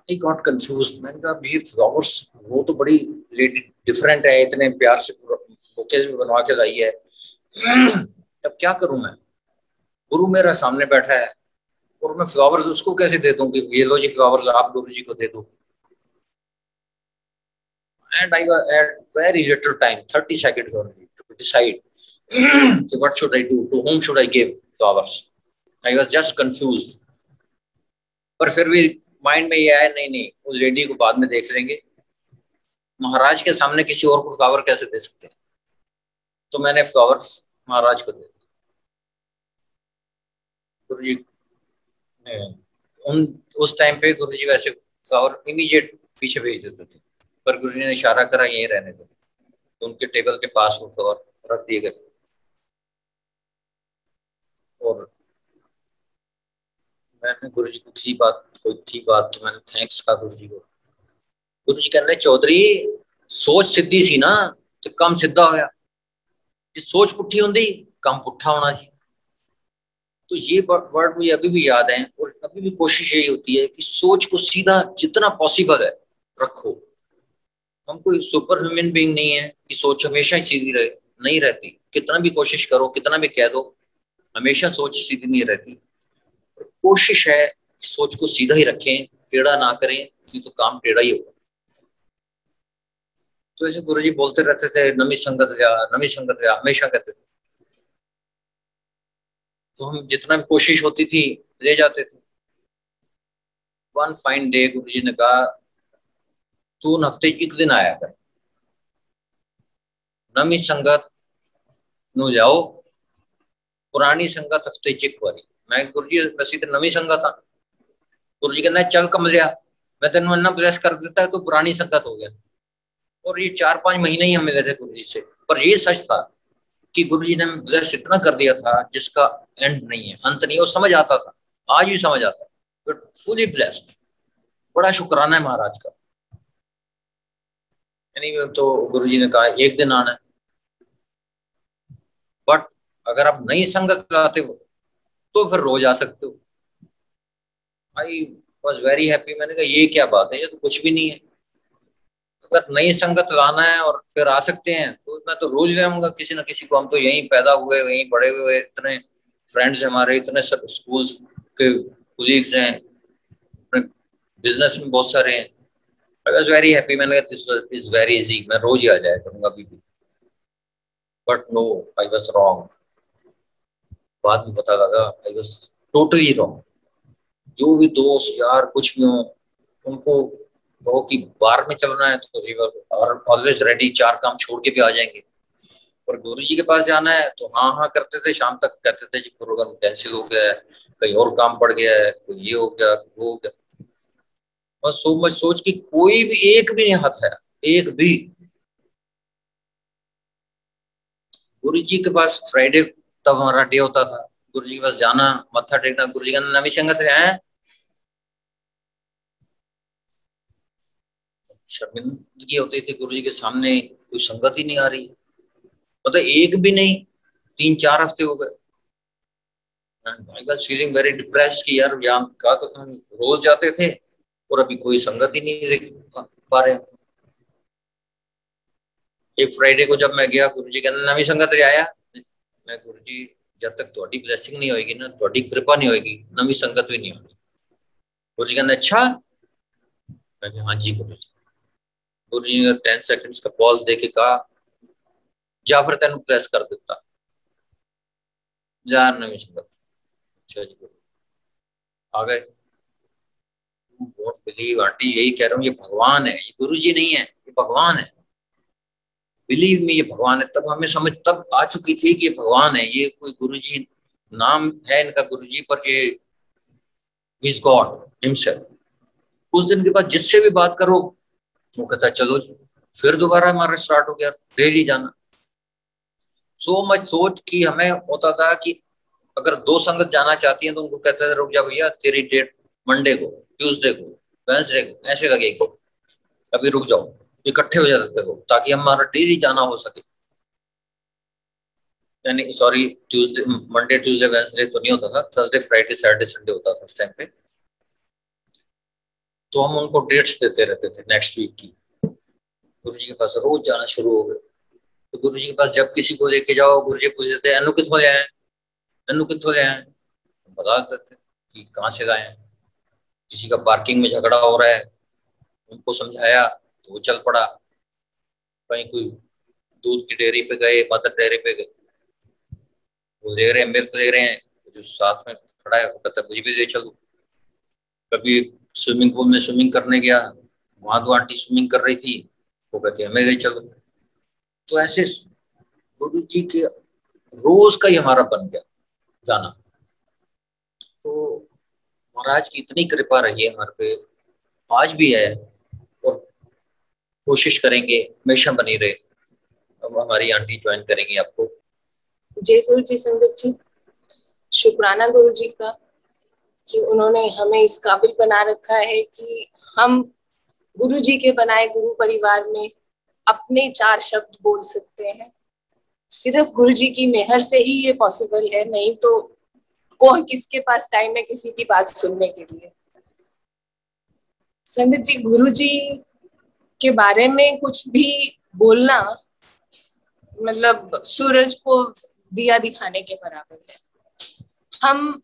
आई गॉट कंफ्यूज, मैंने कहा ये फ्लावर्स, वो तो बड़ी लेडी डिफरेंट है, इतने प्यार से बुकेज भी बनवा के लाई है। अब क्या करूं मैं, गुरु मेरा सामने बैठा है, और मैं फ्लावर्स उसको कैसे दे दूं कि ये लो जी फ्लावर्स आप गुरु जी को दे दो। And I had very little time, 30 seconds only to decide what should I do, to whom should I give flowers. I was just confused, पर फिर भी माइंड में ये आया, नहीं नहीं उस लेडी को बाद में देख लेंगे, महाराज के सामने किसी और को फ्लावर कैसे दे सकते हैं। तो मैंने फ्लावर्स महाराज को दे दिए। गुरु जी ने उन उस टाइम पे गुरु जी वैसे फ्लावर इमीडिएट पीछे भेज देते थे, पर गुरु जी ने इशारा करा यहीं रहने दो, तो उनके टेबल के पास वो फ्लावर रख दिए गए। और मैंने गुरु जी को किसी बात, कोई थी बात तो मैंने थैंक्स कहा गुरु जी को। गुरु जी कहते चौधरी सोच सिद्धि सी ना तो कम सिद्धा होया, ये सोच पुठी होंगी कम पुठा होना सी। तो ये वर्ड मुझे अभी भी याद है, और अभी भी कोशिश यही होती है कि सोच को सीधा जितना पॉसिबल है रखो। हम कोई सुपर ह्यूमन बीइंग नहीं है कि सोच हमेशा ही सीधी रहे, नहीं रहती, कितना भी कोशिश करो, कितना भी कह दो, हमेशा सोच सीधी नहीं रहती। कोशिश है कि सोच को सीधा ही रखें, टेढ़ा ना करें, नहीं तो काम टेढ़ा ही होगा। तो ऐसे गुरु जी बोलते रहते थे नमी संगत या, नमी संगत या, हमेशा कहते थे। तो हम जितना भी कोशिश होती थी ले जाते थे। वन फाइन डे गुरु जी ने कहा तू हफ्ते एक दिन आया कर, नवी संगत नु जाओ, पुरानी संगत हफ्ते चिक वारी। मैं गुरु जी वैसे तो नवी संगत हाँ। गुरु जी कहना चल कमलिया, मैं तेन इन्ना ब्लेस कर देता है तो पुरानी संगत हो गया। और ये 4-5 महीने ही हम मिले थे गुरु जी से, पर ये सच था कि गुरु जी ने हमें ब्लेस इतना कर दिया था जिसका एंड नहीं है, अंत नहीं है। वो समझ आता था, आज भी समझ आता है, बट फुली ब्लेस्ड। बड़ा शुक्राना है महाराज का। यानी तो गुरु जी ने कहा एक दिन आना है, बट अगर आप नई संगत लाते हो तो फिर रोज आ सकते हो। आई वॉज वेरी हैप्पी, मैंने कहा ये क्या बात है, ये तो कुछ भी नहीं है। अगर नई संगत लाना है और फिर आ सकते हैं तो मैं तो रोज ले आऊंगा किसी ना किसी को। हम तो यहीं पैदा हुए, वहीं बड़े हुए, इतने फ्रेंड्स हैं हमारे, इतने स्कूल के कुलीग्स हैं, बिजनेस में बहुत सारे हैं। आई वॉज वेरी हैप्पी, मैंने कहा दिस इज वेरी इजी, मैं रोज ही आ जाया करूंगा अभी भी। But no, I was wrong. बाद में पता लगा आई वॉज टोटली रॉन्ग। जो भी दोस्त यार कुछ भी हो, उनको कहो कि बार में चलना है तो और ऑलवेज रेडी, 4 काम छोड़ के भी आ जाएंगे। और गुरु जी के पास जाना है तो हाँ हाँ करते थे, शाम तक कहते थे जी प्रोग्राम कैंसिल हो गया है, कहीं और काम पड़ गया है, कोई ये हो गया, वो हो गया। बस सो मच सोच की कोई भी एक भी नहीं हाथ है, एक भी। गुरु जी के पास फ्राइडे तब हमारा डे होता था, गुरु जी के पास जाना, मत्था टेकना, गुरु जी का नवी संगत है। शर्मिंदगी होती थी गुरु जी के सामने, कोई संगत ही नहीं आ रही, मतलब एक भी नहीं। 3-4 हफ्ते हो गए, and I was feeling very depressed कि यार यहाँ का तो हम रोज जाते थे और अभी कोई संगत ही नहीं देख पा रहे। एक फ्राइडे को जब मैं गया, गुरु जी कहते नवी संगत ले आया। मैं, गुरु जी जब तक थोड़ी ब्लेसिंग नहीं होगी ना, थोड़ी कृपा नहीं होगी, नवी संगत भी नहीं होगी। गुरु जी कहते अच्छा। मैं कहा, हाँ जी गुरु जी। गुरु जी ने 10 सेकंड्स का पॉज दे के कहा, जा फिर तेन प्रेस कर देता जा नवी संगत। अच्छा जी गुरु। आ गए। वोट बिलीव आंटी, यही कह रहा हूँ, ये भगवान है, ये गुरु जी नहीं है, ये भगवान है। बिलीव में ये भगवान है। तब हमें समझ तब आ चुकी थी कि ये भगवान है, ये कोई गुरुजी नाम है इनका गुरुजी, पर ये इज गॉड हिमसेल्फ। उस दिन के बाद जिससे भी बात करो वो कहता चलो जी। फिर दोबारा हमारा स्टार्ट हो गया डेली जाना। सो मच सोच कि हमें होता था कि अगर दो संगत जाना चाहती है तो उनको कहते थे रुक जा भैया, तेरी डेट मंडे को, ट्यूसडे को, वेंसडे को ऐसे लगेगी, अभी रुक जाओ, इकट्ठे हो जाते थे लोग ताकि हमारा डेली जाना हो सके। यानी sorry, Tuesday Monday Tuesday Wednesday तो नहीं होता था, थर्सडे फ्राइडे सैटरडे संडे होता था उस टाइम पे। तो हम उनको डेट्स देते रहते थे नेक्स्ट वीक की। गुरु जी के पास रोज जाना शुरू हो गए। तो गुरु जी के पास जब किसी को लेके जाओ, गुरु जी पूछ देते अनु कितों ले आए, अनु कितों ले आए, बता देते कि कहाँ से लाए हैं। किसी का पार्किंग में झगड़ा हो रहा है, उनको समझाया तो वो चल पड़ा। कहीं कोई दूध की डेयरी पे गए, मदर डेयरी पे गए, वो ले रहे हैं, मिल्क ले रहे हैं, जो साथ में खड़ा है वो कहता है मुझे भी ले चलो। कभी स्विमिंग पूल में स्विमिंग करने गया, वहां दो आंटी स्विमिंग कर रही थी, वो कहती है हमें ले चलो। तो ऐसे गुरु जी के रोज का ही हमारा बन गया जाना। तो महाराज की इतनी कृपा रही है हमारे पे, आज भी है, और कोशिश करेंगे हमेशा बनी रहे। अब हमारी आंटी ज्वाइन करेंगी आपको। जय गुरु जी संगत जी। शुक्राना गुरु जी का कि उन्होंने हमें इस काबिल बना रखा है कि हम गुरु जी के बनाए गुरु परिवार में अपने 4 शब्द बोल सकते हैं। सिर्फ गुरु जी की मेहर से ही ये पॉसिबल है, नहीं तो कोई किसके पास टाइम है किसी की बात सुनने के लिए। संगत जी, गुरु जी के बारे में कुछ भी बोलना मतलब सूरज को दिया दिखाने के बराबर है। हम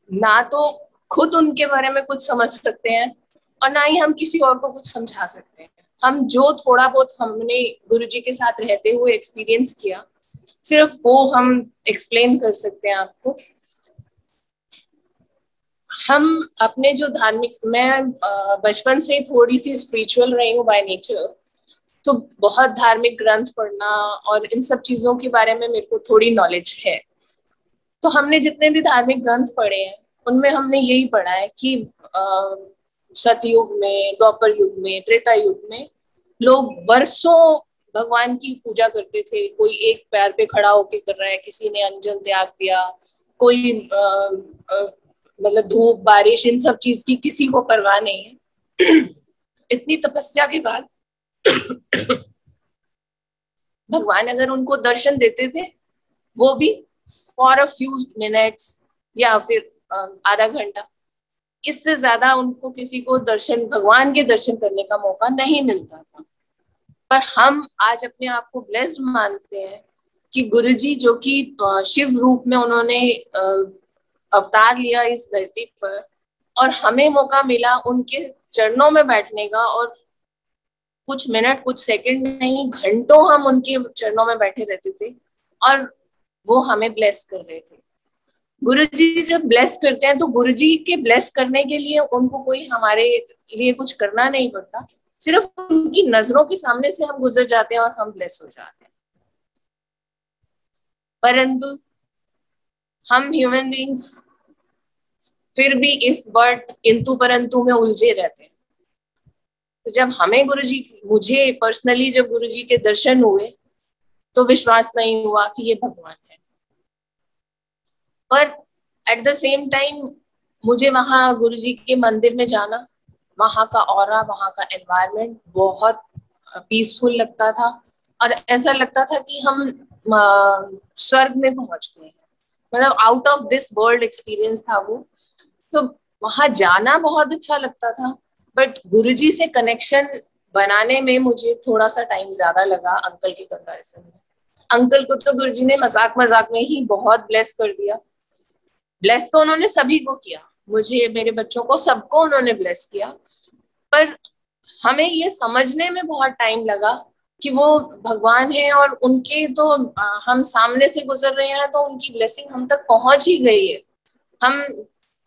ना तो खुद उनके बारे में कुछ समझ सकते हैं और ना ही हम किसी और को कुछ समझा सकते हैं। हम जो थोड़ा बहुत हमने गुरुजी के साथ रहते हुए एक्सपीरियंस किया, सिर्फ वो हम एक्सप्लेन कर सकते हैं आपको। हम अपने जो धार्मिक, मैं बचपन से थोड़ी सी स्पिरिचुअल रही हूँ बाय नेचर, तो बहुत धार्मिक ग्रंथ पढ़ना और इन सब चीजों के बारे में मेरे को थोड़ी नॉलेज है। तो हमने जितने भी धार्मिक ग्रंथ पढ़े हैं उनमें हमने यही पढ़ा है कि सतयुग में, द्वापर युग में, त्रेता युग में लोग बरसों भगवान की पूजा करते थे। कोई एक पैर पे खड़ा होके कर रहा है, किसी ने अंजन त्याग दिया, कोई मतलब धूप बारिश इन सब चीज की किसी को परवाह नहीं है। इतनी तपस्या के बाद भगवान अगर उनको दर्शन देते थे, वो भी फॉर अ फ्यू मिनट्स या फिर आधा घंटा, इससे ज्यादा उनको किसी को दर्शन, भगवान के दर्शन करने का मौका नहीं मिलता था। पर हम आज अपने आप को ब्लेस्ड मानते हैं कि गुरुजी जो कि शिव रूप में उन्होंने अवतार लिया इस धरती पर, और हमें मौका मिला उनके चरणों में बैठने का, और कुछ मिनट कुछ सेकंड नहीं, घंटों हम उनके चरणों में बैठे रहते थे और वो हमें ब्लेस कर रहे थे। गुरुजी जब ब्लेस करते हैं तो गुरुजी के ब्लेस करने के लिए उनको कोई हमारे लिए कुछ करना नहीं पड़ता, सिर्फ उनकी नजरों के सामने से हम गुजर जाते हैं और हम ब्लेस हो जाते हैं। परंतु हम ह्यूमन बीइंग्स फिर भी इफ बट किंतु परंतु में उलझे रहते हैं। तो जब हमें गुरुजी, मुझे पर्सनली जब गुरुजी के दर्शन हुए तो विश्वास नहीं हुआ कि ये भगवान है। पर एट द सेम टाइम मुझे वहां गुरुजी के मंदिर में जाना, वहां का ऑरा, वहां का एनवायरनमेंट बहुत पीसफुल लगता था और ऐसा लगता था कि हम स्वर्ग में पहुंच गए हैं। मतलब out of this world experience था वो। तो वहां जाना बहुत अच्छा लगता था, बट गुरुजी से कनेक्शन बनाने में मुझे थोड़ा सा टाइम ज्यादा लगा अंकल के कंपैरिजन में। अंकल को तो गुरुजी ने मजाक मजाक में ही बहुत ब्लेस कर दिया। ब्लेस तो उन्होंने सभी को किया, मुझे, मेरे बच्चों को, सबको उन्होंने ब्लेस किया। पर हमें ये समझने में बहुत टाइम लगा कि वो भगवान है और उनके तो हम सामने से गुजर रहे हैं तो उनकी ब्लेसिंग हम तक पहुंच ही गई है। हम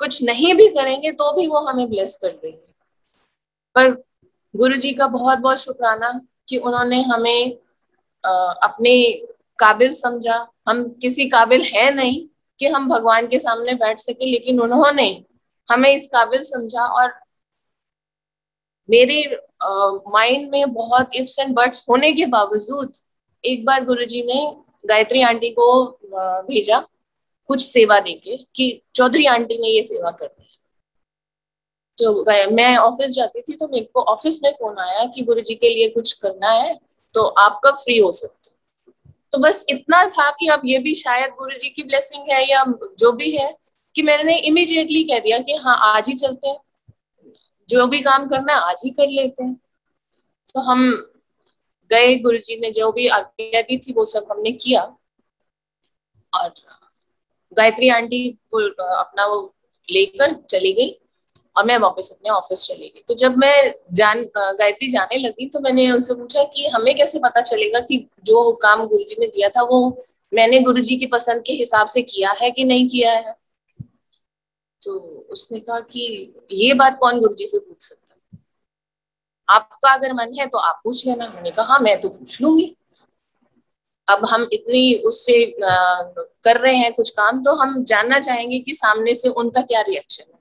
कुछ नहीं भी करेंगे तो भी वो हमें ब्लेस कर देंगे। पर गुरुजी का बहुत बहुत शुक्राना कि उन्होंने हमें अपने काबिल समझा। हम किसी काबिल है नहीं कि हम भगवान के सामने बैठ सके, लेकिन उन्होंने हमें इस काबिल समझा। और मेरे माइंड में बहुत इफ्स एंड बट्स होने के बावजूद एक बार गुरुजी ने गायत्री आंटी को भेजा कुछ सेवा देके कि चौधरी आंटी ने ये सेवा करनी है। तो मैं ऑफिस जाती थी तो मेरे को ऑफिस में फोन आया कि गुरुजी के लिए कुछ करना है तो आप कब फ्री हो सकते हो। तो बस इतना था कि अब ये भी शायद गुरुजी की ब्लेसिंग है या जो भी है, कि मैंने इमीडिएटली कह दिया कि हाँ आज ही चलते हैं, जो भी काम करना है आज ही कर लेते हैं। तो हम गए, गुरुजी ने जो भी आज्ञा दी थी वो सब हमने किया। और गायत्री आंटी वो अपना वो लेकर चली गई और मैं वापस अपने ऑफिस चली गई। तो जब मैं गायत्री जाने लगी तो मैंने उनसे पूछा कि हमें कैसे पता चलेगा कि जो काम गुरुजी ने दिया था वो मैंने गुरुजी की पसंद के हिसाब से किया है कि नहीं किया है। तो उसने कहा कि ये बात कौन गुरुजी से पूछ सकता है, आपका अगर मन है तो आप पूछ लेना। मैंने कहा हाँ मैं तो पूछ लूंगी, अब हम इतनी उससे कर रहे हैं कुछ काम तो हम जानना चाहेंगे कि सामने से उनका क्या रिएक्शन है।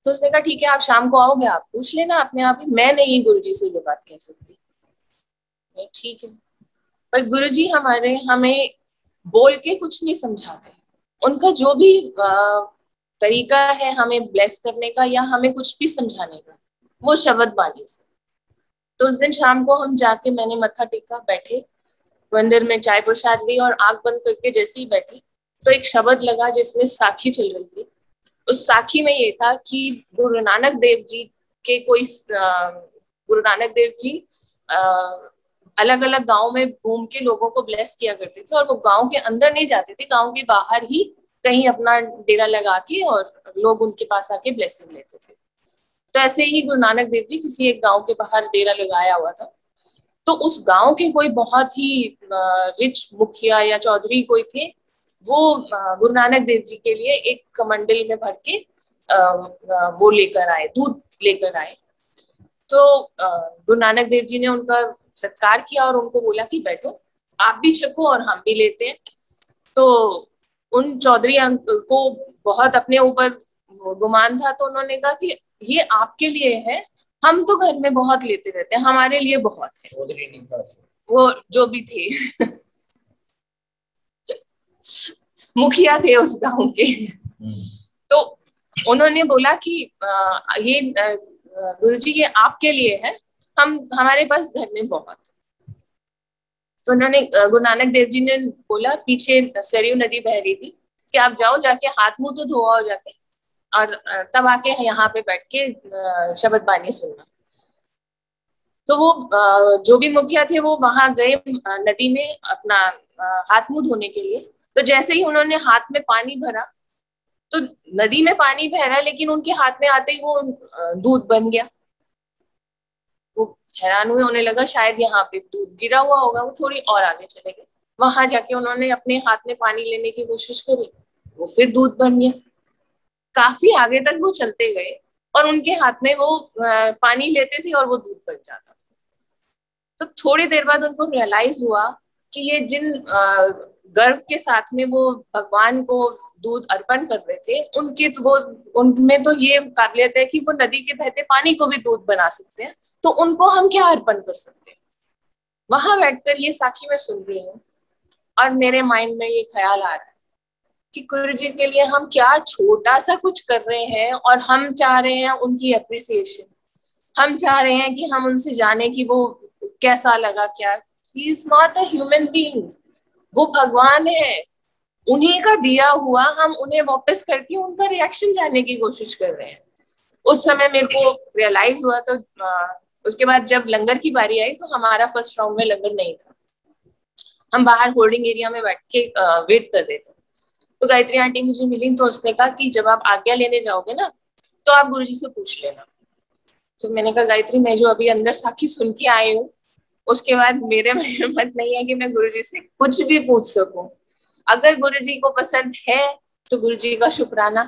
तो उसने कहा ठीक है आप शाम को आओगे, आप पूछ लेना अपने आप ही, मैं नहीं गुरुजी से ये बात कह सकती। ठीक है। पर गुरुजी हमारे हमें बोल के कुछ नहीं समझाते, उनका जो भी तरीका है हमें ब्लेस करने का या हमें कुछ भी समझाने का, वो शब्द बानी से। तो उस दिन शाम को हम जाके मैंने मत्था टेका, बैठे मंदिर में, चाय प्रसाद ली और आंख बंद करके जैसे ही बैठे तो एक शब्द लगा जिसमें साखी चल रही थी। उस साखी में ये था कि गुरु नानक देव जी के कोई गुरु नानक देव जी अलग अलग गांव में घूम के लोगों को ब्लेस किया करते थे और वो गांव के अंदर नहीं जाते थे, गांव के बाहर ही कहीं अपना डेरा लगा के और लोग उनके पास आके ब्लेसिंग लेते थे। तो ऐसे ही गुरु नानक देव जी किसी एक गांव के बाहर डेरा लगाया हुआ था। तो उस गांव के कोई बहुत ही रिच मुखिया या चौधरी कोई थे, वो गुरु नानक देव जी के लिए एक कमंडल में भर के वो लेकर आए, दूध लेकर आए। तो गुरु नानक देव जी ने उनका सत्कार किया और उनको बोला कि बैठो, आप भी छको और हम भी लेते हैं। तो उन चौधरी अंकल को बहुत अपने ऊपर गुमान था, तो उन्होंने कहा कि ये आपके लिए है, हम तो घर में बहुत लेते रहते हैं, हमारे लिए बहुत है। चौधरी नहीं था वो जो भी थे मुखिया थे उस गांव के। तो उन्होंने बोला कि ये गुरुजी ये आपके लिए है, हम हमारे पास घर में बहुत। तो उन्होंने गुरु नानक देव जी ने बोला, पीछे सरयू नदी बह रही थी, कि आप जाओ जाके हाथ मुंह तो धोआ हो जाके और तब आके यहाँ पे बैठ के शब्द बानी सुनना। तो वो जो भी मुखिया थे वो वहां गए नदी में अपना हाथ मुंह धोने के लिए। तो जैसे ही उन्होंने हाथ में पानी भरा तो नदी में पानी बह रहा है लेकिन उनके हाथ में आते ही वो दूध बन गया। वो हैरान हुए, उन्हें लगा शायद यहाँ पे दूध गिरा हुआ होगा, वो थोड़ी और आगे चले गए। वहां जाके उन्होंने अपने हाथ में पानी लेने की कोशिश करी, वो फिर दूध बन गया। काफी आगे तक वो चलते गए और उनके हाथ में वो पानी लेते थे और वो दूध बन जाता था। तो थोड़ी देर बाद उनको रियलाइज हुआ कि ये जिन गर्व के साथ में वो भगवान को दूध अर्पण कर रहे थे, उनके तो वो उनमें तो ये काबिलियत है कि वो नदी के बहते पानी को भी दूध बना सकते हैं, तो उनको हम क्या अर्पण कर सकते हैं। वहां बैठकर ये साक्षी मैं सुन रही हूँ और मेरे माइंड में ये ख्याल आ रहा है कि गुरु जी के लिए हम क्या छोटा सा कुछ कर रहे हैं और हम चाह रहे हैं उनकी अप्रिसिएशन, हम चाह रहे हैं कि हम उनसे जाने कि वो कैसा लगा क्या। He is not a human being, वो भगवान है। उन्हीं का दिया हुआ हम उन्हें वापस करके उनका रिएक्शन जानने की कोशिश कर रहे हैं। उस समय मेरे को रियलाइज हुआ। तो उसके बाद जब लंगर की बारी आई तो हमारा फर्स्ट राउंड में लंगर नहीं था। हम बाहर होल्डिंग एरिया में बैठ के वेट कर रहे थे। तो गायत्री आंटी मुझे मिली तो उसने कहा कि जब आप आज्ञा लेने जाओगे ना तो आप गुरुजी से पूछ लेना। तो मैंने कहा गायत्री, मैं जो अभी अंदर साखी सुन के आई हूँ उसके बाद मेरे में हिम्मत नहीं है कि मैं गुरुजी से कुछ भी पूछ सकूं। अगर गुरुजी को पसंद है तो गुरुजी का शुक्राना,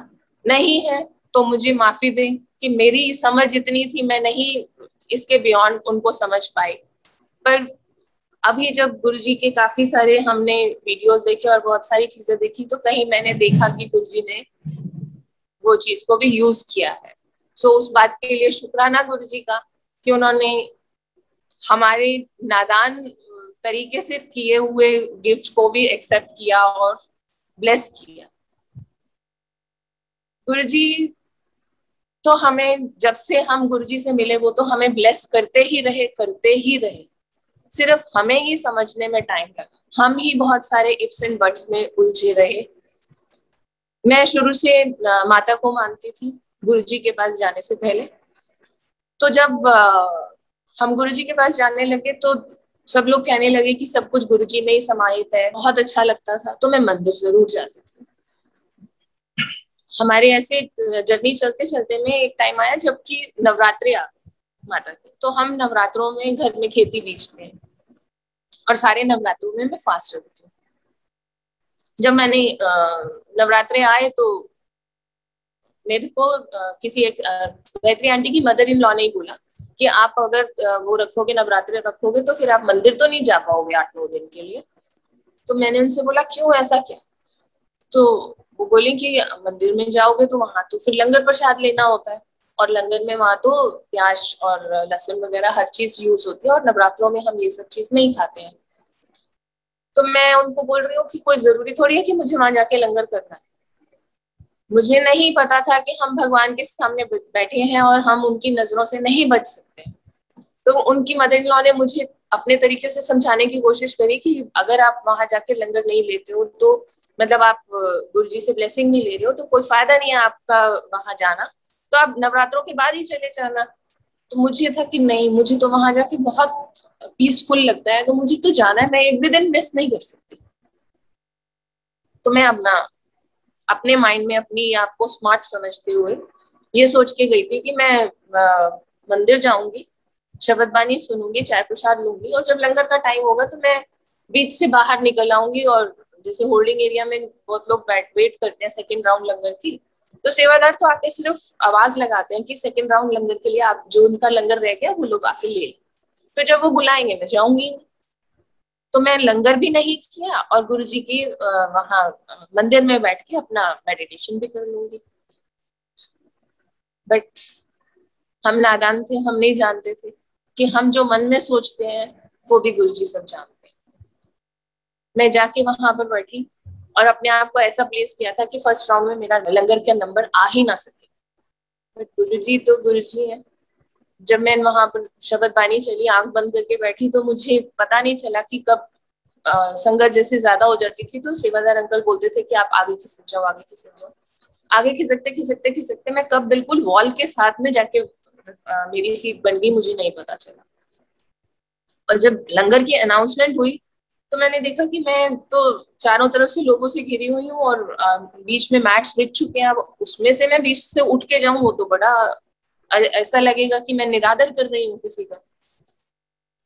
नहीं है तो मुझे माफी दें कि मेरी समझ इतनी थी, मैं नहीं इसके बियॉन्ड उनको समझ पाई। पर अभी जब गुरुजी के काफी सारे हमने वीडियोस देखे और बहुत सारी चीजें देखी तो कहीं मैंने देखा कि गुरुजी ने वो चीज को भी यूज किया है। सो उस बात के लिए शुक्राना गुरुजी का कि उन्होंने हमारे नादान तरीके से किए हुए गिफ्ट को भी एक्सेप्ट किया और ब्लेस किया। गुरुजी तो हमें, जब से हम गुरुजी से मिले वो तो हमें ब्लेस करते ही रहे, करते ही रहे। सिर्फ हमें ही समझने में टाइम लगा, हम ही बहुत सारे इफ्स एंड बट्स में उलझे रहे। मैं शुरू से माता को मानती थी गुरुजी के पास जाने से पहले। तो जब हम गुरुजी के पास जाने लगे तो सब लोग कहने लगे कि सब कुछ गुरुजी में ही समाहित है। बहुत अच्छा लगता था तो मैं मंदिर जरूर जाती थी। हमारे ऐसे जर्नी चलते चलते में एक टाइम आया जबकि नवरात्रि आ माता के, तो हम नवरात्रों में घर में खेती बीजते हैं और सारे नवरात्रों में मैं फास्ट रखती हूँ। जब मैंने नवरात्रे आए तो मेरे को किसी एक गायत्री आंटी की मदर इन लॉ ने ही बोला कि आप अगर वो रखोगे, नवरात्रे रखोगे तो फिर आप मंदिर तो नहीं जा पाओगे 8-9 दिन के लिए। तो मैंने उनसे बोला क्यों, ऐसा क्या? तो वो बोली कि मंदिर में जाओगे तो वहां तो फिर लंगर प्रसाद लेना होता है और लंगर में वहां तो प्याज और लहसुन वगैरह हर चीज यूज होती है और नवरात्रों में हम ये सब चीज नहीं खाते हैं। तो मैं उनको बोल रही हूँ कि कोई जरूरी थोड़ी है कि मुझे वहां जाके लंगर करना है। मुझे नहीं पता था कि हम भगवान के सामने बैठे हैं और हम उनकी नजरों से नहीं बच सकते। तो उनकी मदर इन लॉ ने मुझे अपने तरीके से समझाने की कोशिश करी कि अगर आप वहां जाके लंगर नहीं लेते हो तो मतलब आप गुरुजी से ब्लेसिंग नहीं ले रहे हो तो कोई फायदा नहीं है आपका वहां जाना, तो आप नवरात्रों के बाद ही चले जाना। तो मुझे था कि नहीं, मुझे तो वहां जाके बहुत पीसफुल लगता है तो मुझे तो जाना है, मैं एक भी दिन मिस नहीं कर सकती। तो मैं अपना अपने माइंड में अपनी आप को स्मार्ट समझते हुए ये सोच के गई थी कि मैं मंदिर जाऊंगी, शबद बानी सुनूंगी, चाय प्रसाद लूंगी और जब लंगर का टाइम होगा तो मैं बीच से बाहर निकल आऊंगी। और जैसे होल्डिंग एरिया में बहुत लोग वेट करते हैं सेकंड राउंड लंगर की, तो सेवादार तो आके सिर्फ आवाज लगाते हैं कि सेकंड राउंड लंगर के लिए आप जो उनका लंगर रह गया वो लोग आके ले। तो जब वो बुलाएंगे मैं जाऊंगी। तो मैं लंगर भी नहीं किया और गुरुजी की वहां मंदिर में बैठ के अपना मेडिटेशन भी कर लूंगी। बट हम नादान थे, हम नहीं जानते थे कि हम जो मन में सोचते हैं वो भी गुरुजी सब जानते हैं। मैं जाके वहां पर बैठी और अपने आप को ऐसा प्लेस किया था कि फर्स्ट राउंड में मेरा लंगर का नंबर आ ही ना सके। बट गुरुजी तो गुरुजी है। जब मैं वहां पर शबद बानी चली, आंख बंद करके बैठी तो मुझे पता नहीं चला कि कब संगत जैसे ज्यादा हो जाती थी तो सेवादार अंकल बोलते थे कि आप आगे खिसक जाओ, आगे खिसक जाओ। आगे खिसकते खिसकते खिसकते मैं कब बिल्कुल वॉल के साथ में जाके मेरी सीट बन गई मुझे नहीं पता चला। और जब लंगर की अनाउंसमेंट हुई तो मैंने देखा कि मैं तो चारों तरफ से लोगों से घिरी हुई हूँ और बीच में मैट्स बिछ चुके हैं। अब उसमें से मैं बीच से उठ के जाऊं वो तो बड़ा ऐसा लगेगा कि मैं निरादर कर रही हूँ किसी का।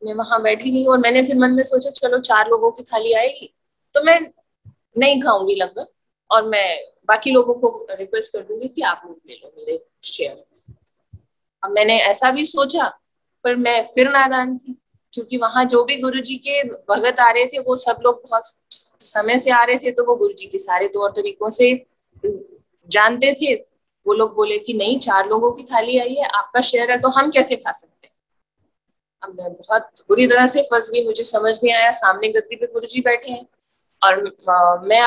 मैं वहां बैठी रही और मैंने फिर मन में सोचा चलो 4 लोगों की थाली आएगी तो मैं नहीं खाऊंगी लंगर और मैं बाकी लोगों को रिक्वेस्ट कर दूंगी कि आप लोग ले लो मेरे शेयर। अब मैंने ऐसा भी सोचा पर मैं फिर नादान थी क्योंकि वहां जो भी गुरुजी के भगत आ रहे थे वो सब लोग बहुत समय से आ रहे थे तो वो गुरुजी के सारे तौर तरीकों से जानते थे। वो लोग बोले कि नहीं 4 लोगों की थाली आई है, आपका शेयर है तो हम कैसे खा सकते हैं। अब मैं बहुत बुरी तरह से फंस गई, मुझे समझ नहीं आया। सामने गद्दी पे गुरुजी बैठे हैं और मैं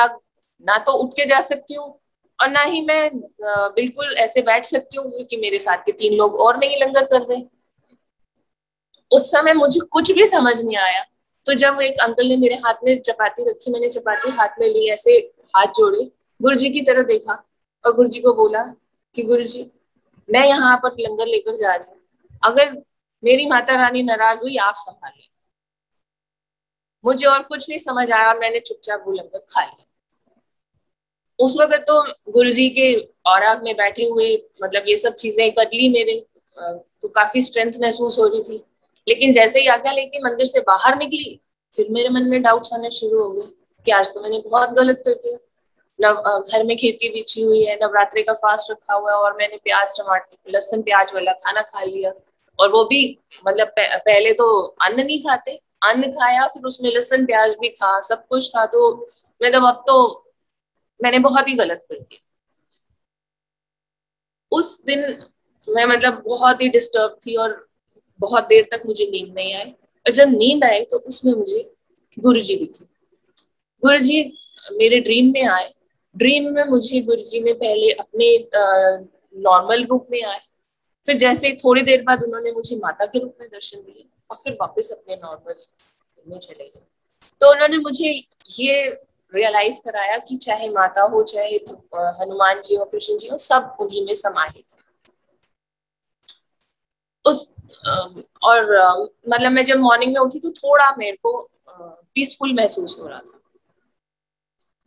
ना तो उठ के जा सकती हूँ और ना ही मैं बिल्कुल ऐसे बैठ सकती हूँ क्योंकि मेरे साथ के 3 लोग और नहीं लंगर कर रहे। उस समय मुझे कुछ भी समझ नहीं आया। तो जब एक अंकल ने मेरे हाथ में चपाती रखी, मैंने चपाती हाथ में ली, ऐसे हाथ जोड़े, गुरु जी की तरफ देखा और गुरु जी को बोला कि गुरु जी, मैं यहाँ पर लंगर लेकर जा रही हूँ, अगर मेरी माता रानी नाराज हुई आप संभालिए। मुझे और कुछ नहीं समझ आया और मैंने चुपचाप वो लंगर खा लिया। उस वक्त तो गुरुजी के औराग में बैठे हुए मतलब ये सब चीजें कर ली मेरे, तो काफी स्ट्रेंथ महसूस हो रही थी। लेकिन जैसे ही आज्ञा लेके मंदिर से बाहर निकली, फिर मेरे मन में डाउट्स आने शुरू हो गए कि आज तो मैंने बहुत गलत कर दिया। घर में खेती बिछी हुई है, नवरात्रि का फास्ट रखा हुआ है और मैंने प्याज टमाटर लहसुन प्याज वाला खाना खा लिया। और वो भी मतलब पहले तो अन्न नहीं खाते, अन्न खाया, फिर उसमें लहसुन प्याज भी था, सब कुछ था। तो मतलब अब तो मैंने बहुत ही गलत कर दिया। उस दिन मैं मतलब बहुत ही डिस्टर्ब थी और बहुत देर तक मुझे नींद नहीं आई। और जब नींद आई तो उसमें मुझे गुरुजी दिखे। गुरुजी मेरे ड्रीम में आए। ड्रीम में मुझे गुरुजी ने पहले अपने नॉर्मल रूप में आए, फिर जैसे थोड़ी देर बाद उन्होंने मुझे माता के रूप में दर्शन दिए और फिर वापस अपने नॉर्मल में चले गए। तो उन्होंने मुझे ये रियलाइज कराया कि चाहे माता हो, चाहे हनुमान जी हो, कृष्ण जी हो, सब उन्हीं में समाहित है। उस और मतलब मैं जब मॉर्निंग में उठी तो थोड़ा मेरे को पीसफुल महसूस हो रहा था।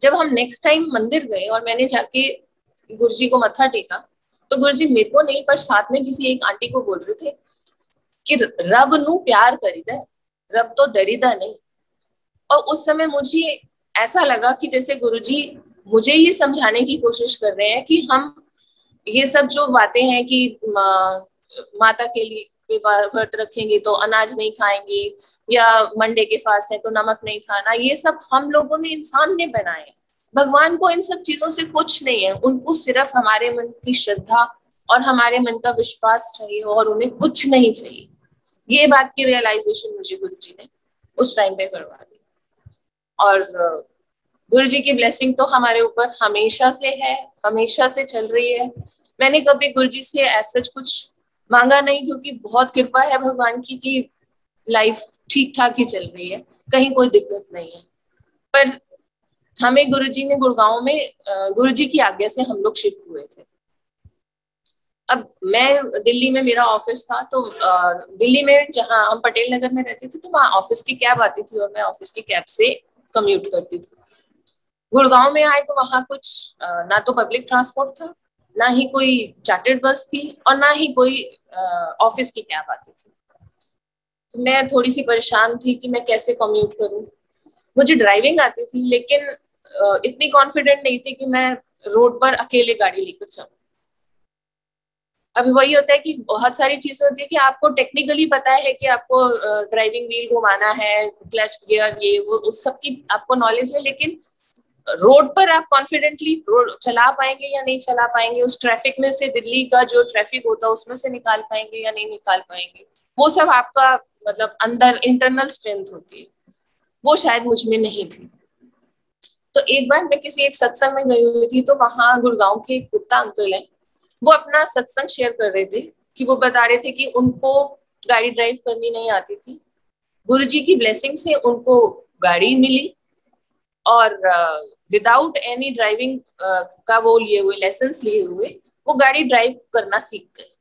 जब हम नेक्स्ट टाइम मंदिर गए और मैंने जाके गुरुजी को मत्था टेका, तो गुरुजी मेरे को नहीं पर साथ में किसी एक आंटी को बोल रहे थे कि रब नू प्यार करीदा, रब तो डरीदा नहीं। और उस समय मुझे ऐसा लगा कि जैसे गुरुजी मुझे ये समझाने की कोशिश कर रहे हैं कि हम ये सब जो बातें हैं कि माता के लिए व्रत रखेंगे तो अनाज नहीं खाएंगे, या मंडे के फास्ट है तो नमक नहीं खाना, ये सब हम लोगों ने, इंसान ने बनाए। भगवान को इन सब चीजों से कुछ नहीं है, उनको सिर्फ हमारे मन की श्रद्धा और हमारे मन का विश्वास चाहिए और उन्हें कुछ नहीं चाहिए। ये बात की रियलाइजेशन मुझे गुरुजी ने उस टाइम पे करवा दी। और गुरुजी की ब्लेसिंग तो हमारे ऊपर हमेशा से है, हमेशा से चल रही है। मैंने कभी गुरुजी से ऐसा कुछ मांगा नहीं, क्योंकि बहुत कृपा है भगवान की कि लाइफ ठीक ठाक ही चल रही है, कहीं कोई दिक्कत नहीं है। पर हमें गुरुजी ने गुड़गांव में गुरुजी की आज्ञा से हम लोग शिफ्ट हुए थे। अब मैं दिल्ली में, मेरा ऑफिस था, तो दिल्ली में जहाँ हम पटेल नगर में रहते थे तो वहाँ ऑफिस की कैब आती थी और मैं ऑफिस की कैब से कम्यूट करती थी। गुड़गांव में आए तो वहाँ कुछ ना तो पब्लिक ट्रांसपोर्ट था, ना ही कोई चार्टर्ड बस थी और ना ही कोई ऑफिस की कैब आती थी। तो मैं थोड़ी सी परेशान थी कि मैं कैसे कम्यूट करूं। मुझे ड्राइविंग आती थी लेकिन इतनी कॉन्फिडेंट नहीं थी कि मैं रोड पर अकेले गाड़ी लेकर जाऊं। अभी वही होता है कि बहुत सारी चीजें होती है कि आपको टेक्निकली पता है कि आपको ड्राइविंग व्हील घुमाना है, क्लच गियर, ये वो उस सब की आपको नॉलेज है, लेकिन रोड पर आप कॉन्फिडेंटली रोड चला पाएंगे या नहीं चला पाएंगे, उस ट्रैफिक में से, दिल्ली का जो ट्रैफिक होता है उसमें से निकाल पाएंगे या नहीं निकाल पाएंगे, वो सब आपका मतलब अंदर इंटरनल स्ट्रेंथ होती है, वो शायद मुझ में नहीं थी। तो एक बार मैं किसी एक सत्संग में गई हुई थी, तो वहां गुड़गांव के एक गुप्ता अंकल है, वो अपना सत्संग शेयर कर रहे थे कि वो बता रहे थे कि उनको गाड़ी ड्राइव करनी नहीं आती थी, गुरुजी की ब्लेसिंग से उनको गाड़ी मिली और विदाउट एनी ड्राइविंग का वो लिए हुए, लाइसेंस लिए हुए, वो गाड़ी ड्राइव करना सीख गए।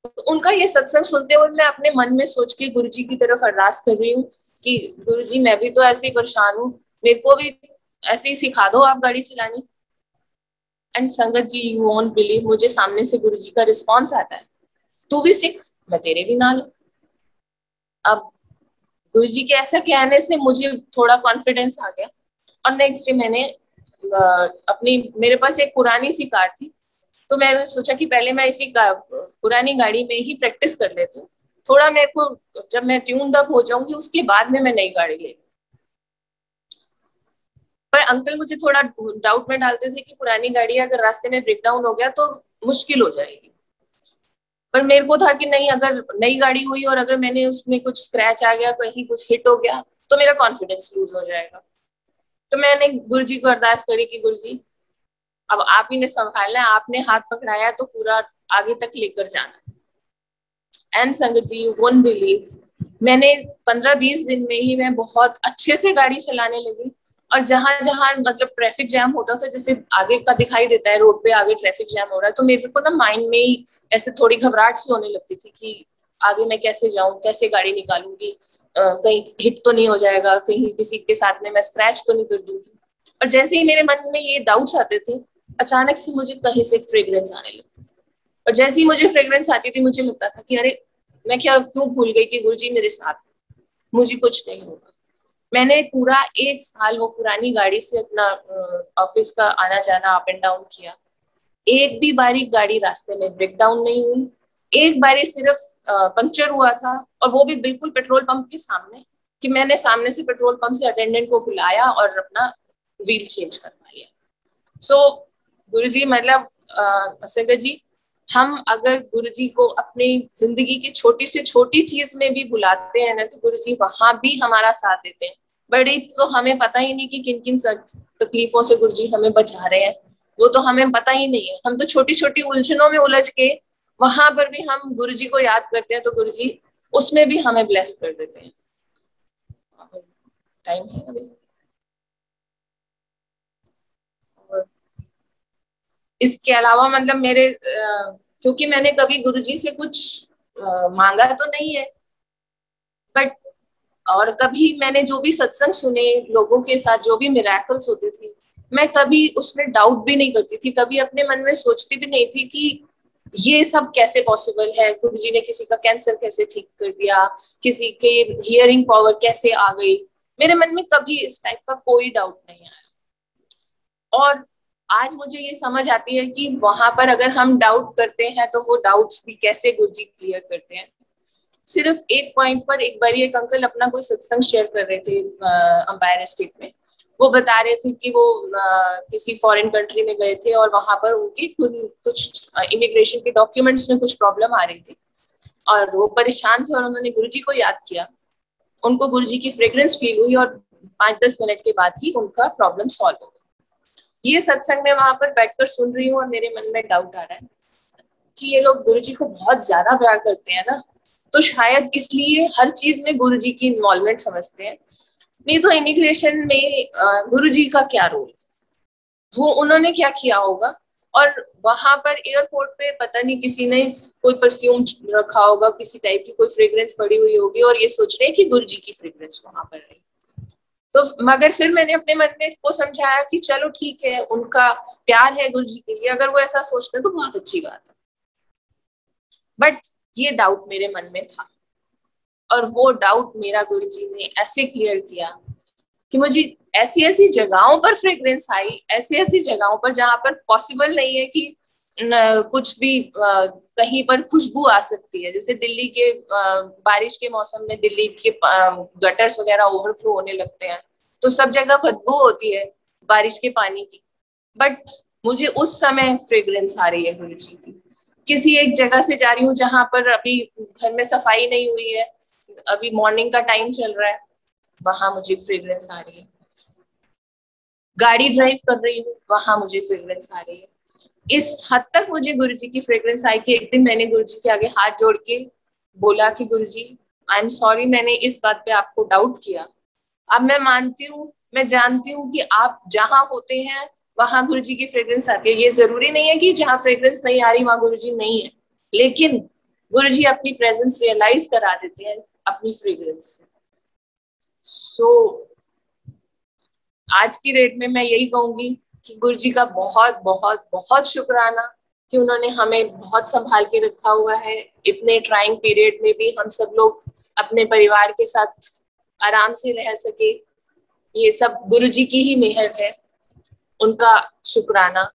तो उनका ये सत्संग सुनते हुए मैं अपने मन में सोच के गुरुजी की तरफ अरदास कर रही हूँ कि गुरुजी मैं भी तो ऐसे ही परेशान हूँ, मेरे को भी ऐसे ही सिखा दो आप गाड़ी चलानी। एंड संगत जी, यू वोंट बिलीव, मुझे सामने से गुरुजी का रिस्पॉन्स आता है, तू भी सीख, मैं तेरे भी नाल। अब गुरुजी के ऐसा कहने से मुझे थोड़ा कॉन्फिडेंस आ गया और नेक्स्ट डे मैंने अपनी, मेरे पास एक पुरानी सी कार थी, तो मैंने सोचा कि पहले मैं इसी पुरानी गाड़ी में ही प्रैक्टिस कर लेती हूँ, थोड़ा मेरे को जब मैं ट्यून्ड अप हो जाऊंगी उसके बाद में मैं नई गाड़ी ले। पर अंकल मुझे थोड़ा डाउट में डालते थे कि पुरानी गाड़ी अगर रास्ते में ब्रेक डाउन हो गया तो मुश्किल हो जाएगी। पर मेरे को था कि नहीं, अगर नई गाड़ी हुई और अगर मैंने उसमें कुछ स्क्रैच आ गया, कहीं कुछ हिट हो गया, तो मेरा कॉन्फिडेंस लूज हो जाएगा। तो मैंने गुरुजी को अरदास करी कि गुरुजी अब आप ही ने संभालना है, आपने हाथ पकड़ाया तो पूरा आगे तक लेकर जाना है। एंड संगत जी, यू वोंट बिलीव, मैंने 15-20 दिन में ही मैं बहुत अच्छे से गाड़ी चलाने लगी और जहां जहां मतलब ट्रैफिक जैम होता था, जैसे आगे का दिखाई देता है रोड पे आगे ट्रैफिक जैम हो रहा है, तो मेरे को ना माइंड में ही ऐसे थोड़ी घबराहट सी होने लगती थी कि आगे मैं कैसे जाऊं, कैसे गाड़ी निकालूंगी, कहीं हिट तो नहीं हो जाएगा, कहीं किसी के साथ में मैं स्क्रैच तो नहीं कर दूंगी। और जैसे ही मेरे मन में ये डाउट्स आते थे, अचानक से मुझे कहीं से फ्रेग्रेंस आने लगती थी। और जैसे ही मुझे फ्रेग्रेंस आती थी, मुझे लगता था कि अरे मैं क्या क्यों भूल गई कि गुरुजी मेरे साथ, मुझे कुछ नहीं होगा। मैंने पूरा 1 साल वो पुरानी गाड़ी से अपना ऑफिस का आना जाना अप एंड डाउन किया। एक भी बारी गाड़ी रास्ते में ब्रेक डाउन नहीं हुई, एक बारी सिर्फ पंक्चर हुआ था, और वो भी बिल्कुल पेट्रोल पंप के सामने, कि मैंने सामने से पेट्रोल पंप से अटेंडेंट को बुलाया और अपना व्हील चेंज करवा लिया। सो गुरुजी मतलब संगत जी, हम अगर गुरुजी को अपनी जिंदगी की छोटी से छोटी चीज में भी बुलाते हैं ना, तो गुरुजी वहां भी हमारा साथ देते हैं। बड़ी तो हमें पता ही नहीं कि किन किन तकलीफों से गुरुजी हमें बचा रहे हैं, वो तो हमें पता ही नहीं है। हम तो छोटी छोटी उलझनों में उलझ के वहां पर भी हम गुरुजी को याद करते हैं, तो गुरुजी उसमें भी हमें ब्लेस कर देते हैं। टाइम है अभी। इसके अलावा मतलब मेरे क्योंकि मैंने कभी गुरुजी से कुछ मांगा तो नहीं है, बट और कभी मैंने जो भी सत्संग सुने, लोगों के साथ जो भी मिरेकल्स होते थे, मैं कभी उसमें डाउट भी नहीं करती थी, कभी अपने मन में सोचती भी नहीं थी कि ये सब कैसे पॉसिबल है। गुरुजी ने किसी का कैंसर कैसे ठीक कर दिया, किसी के हियरिंग पावर कैसे आ गई, मेरे मन में कभी इस टाइप का कोई डाउट नहीं आया। और आज मुझे ये समझ आती है कि वहां पर अगर हम डाउट करते हैं तो वो डाउट्स भी कैसे गुरुजी क्लियर करते हैं। सिर्फ एक पॉइंट पर एक बार एक अंकल अपना कोई सत्संग शेयर कर रहे थे अंपायर स्टेट में। वो बता रहे थे कि वो किसी फॉरेन कंट्री में गए थे और वहां पर उनके कुछ इमिग्रेशन के डॉक्यूमेंट्स में कुछ प्रॉब्लम आ रही थी, और वो परेशान थे और उन्होंने गुरुजी को याद किया। उनको गुरुजी की फ्रेग्रेंस फील हुई और 5-10 मिनट के बाद ही उनका प्रॉब्लम सॉल्व हो गया। ये सत्संग में वहां पर बैठकर सुन रही हूँ और मेरे मन में डाउट आ रहा है कि ये लोग गुरुजी को बहुत ज्यादा प्यार करते हैं ना, तो शायद इसलिए हर चीज में गुरुजी की इन्वॉल्वमेंट समझते हैं। नहीं तो इमिग्रेशन में गुरुजी का क्या रोल, वो उन्होंने क्या किया होगा। और वहां पर एयरपोर्ट पे पता नहीं किसी ने कोई परफ्यूम रखा होगा, किसी टाइप की कोई फ्रेग्रेंस पड़ी हुई होगी, और ये सोच रहे हैं कि गुरुजी की फ्रेग्रेंस वहां पर रही। तो मगर फिर मैंने अपने मन में को समझाया कि चलो ठीक है, उनका प्यार है गुरुजी के लिए, अगर वो ऐसा सोचते हैं तो बहुत अच्छी बात है। बट ये डाउट मेरे मन में था, और वो डाउट मेरा गुरुजी ने ऐसे क्लियर किया कि मुझे ऐसी ऐसी जगहों पर फ्रेग्रेंस आई, ऐसी ऐसी जगहों पर जहां पर पॉसिबल नहीं है कि कुछ भी कहीं पर खुशबू आ सकती है। जैसे दिल्ली के बारिश के मौसम में दिल्ली के गटर्स वगैरह ओवरफ्लो होने लगते हैं, तो सब जगह बदबू होती है बारिश के पानी की। बट मुझे उस समय फ्रेग्रेंस आ रही है गुरुजी की। किसी एक जगह से जा रही हूँ जहां पर अभी घर में सफाई नहीं हुई है, अभी मॉर्निंग का टाइम चल रहा है, वहां मुझे फ्रेग्रेंस आ रही है। गाड़ी ड्राइव कर रही हूँ, वहां मुझे फ्रेग्रेंस आ रही है। इस हद तक मुझे गुरुजी की फ्रेग्रेंस आई कि एक दिन मैंने गुरुजी के आगे हाथ जोड़ के बोला कि गुरुजी आई एम सॉरी, मैंने इस बात पे आपको डाउट किया। अब मैं मानती हूँ, मैं जानती हूँ कि आप जहां होते हैं वहां गुरुजी की फ्रेग्रेंस आती है। ये जरूरी नहीं है कि जहां फ्रेग्रेंस नहीं आ रही वहां गुरुजी नहीं है, लेकिन गुरुजी अपनी प्रेजेंस रियलाइज करा देते हैं अपनी फ्रेग्रेंस से। सो आज की डेट में मैं यही कहूंगी कि गुरुजी का बहुत बहुत बहुत शुक्राना कि उन्होंने हमें बहुत संभाल के रखा हुआ है। इतने ट्राइंग पीरियड में भी हम सब लोग अपने परिवार के साथ आराम से रह सके, ये सब गुरुजी की ही मेहर है। उनका शुक्राना।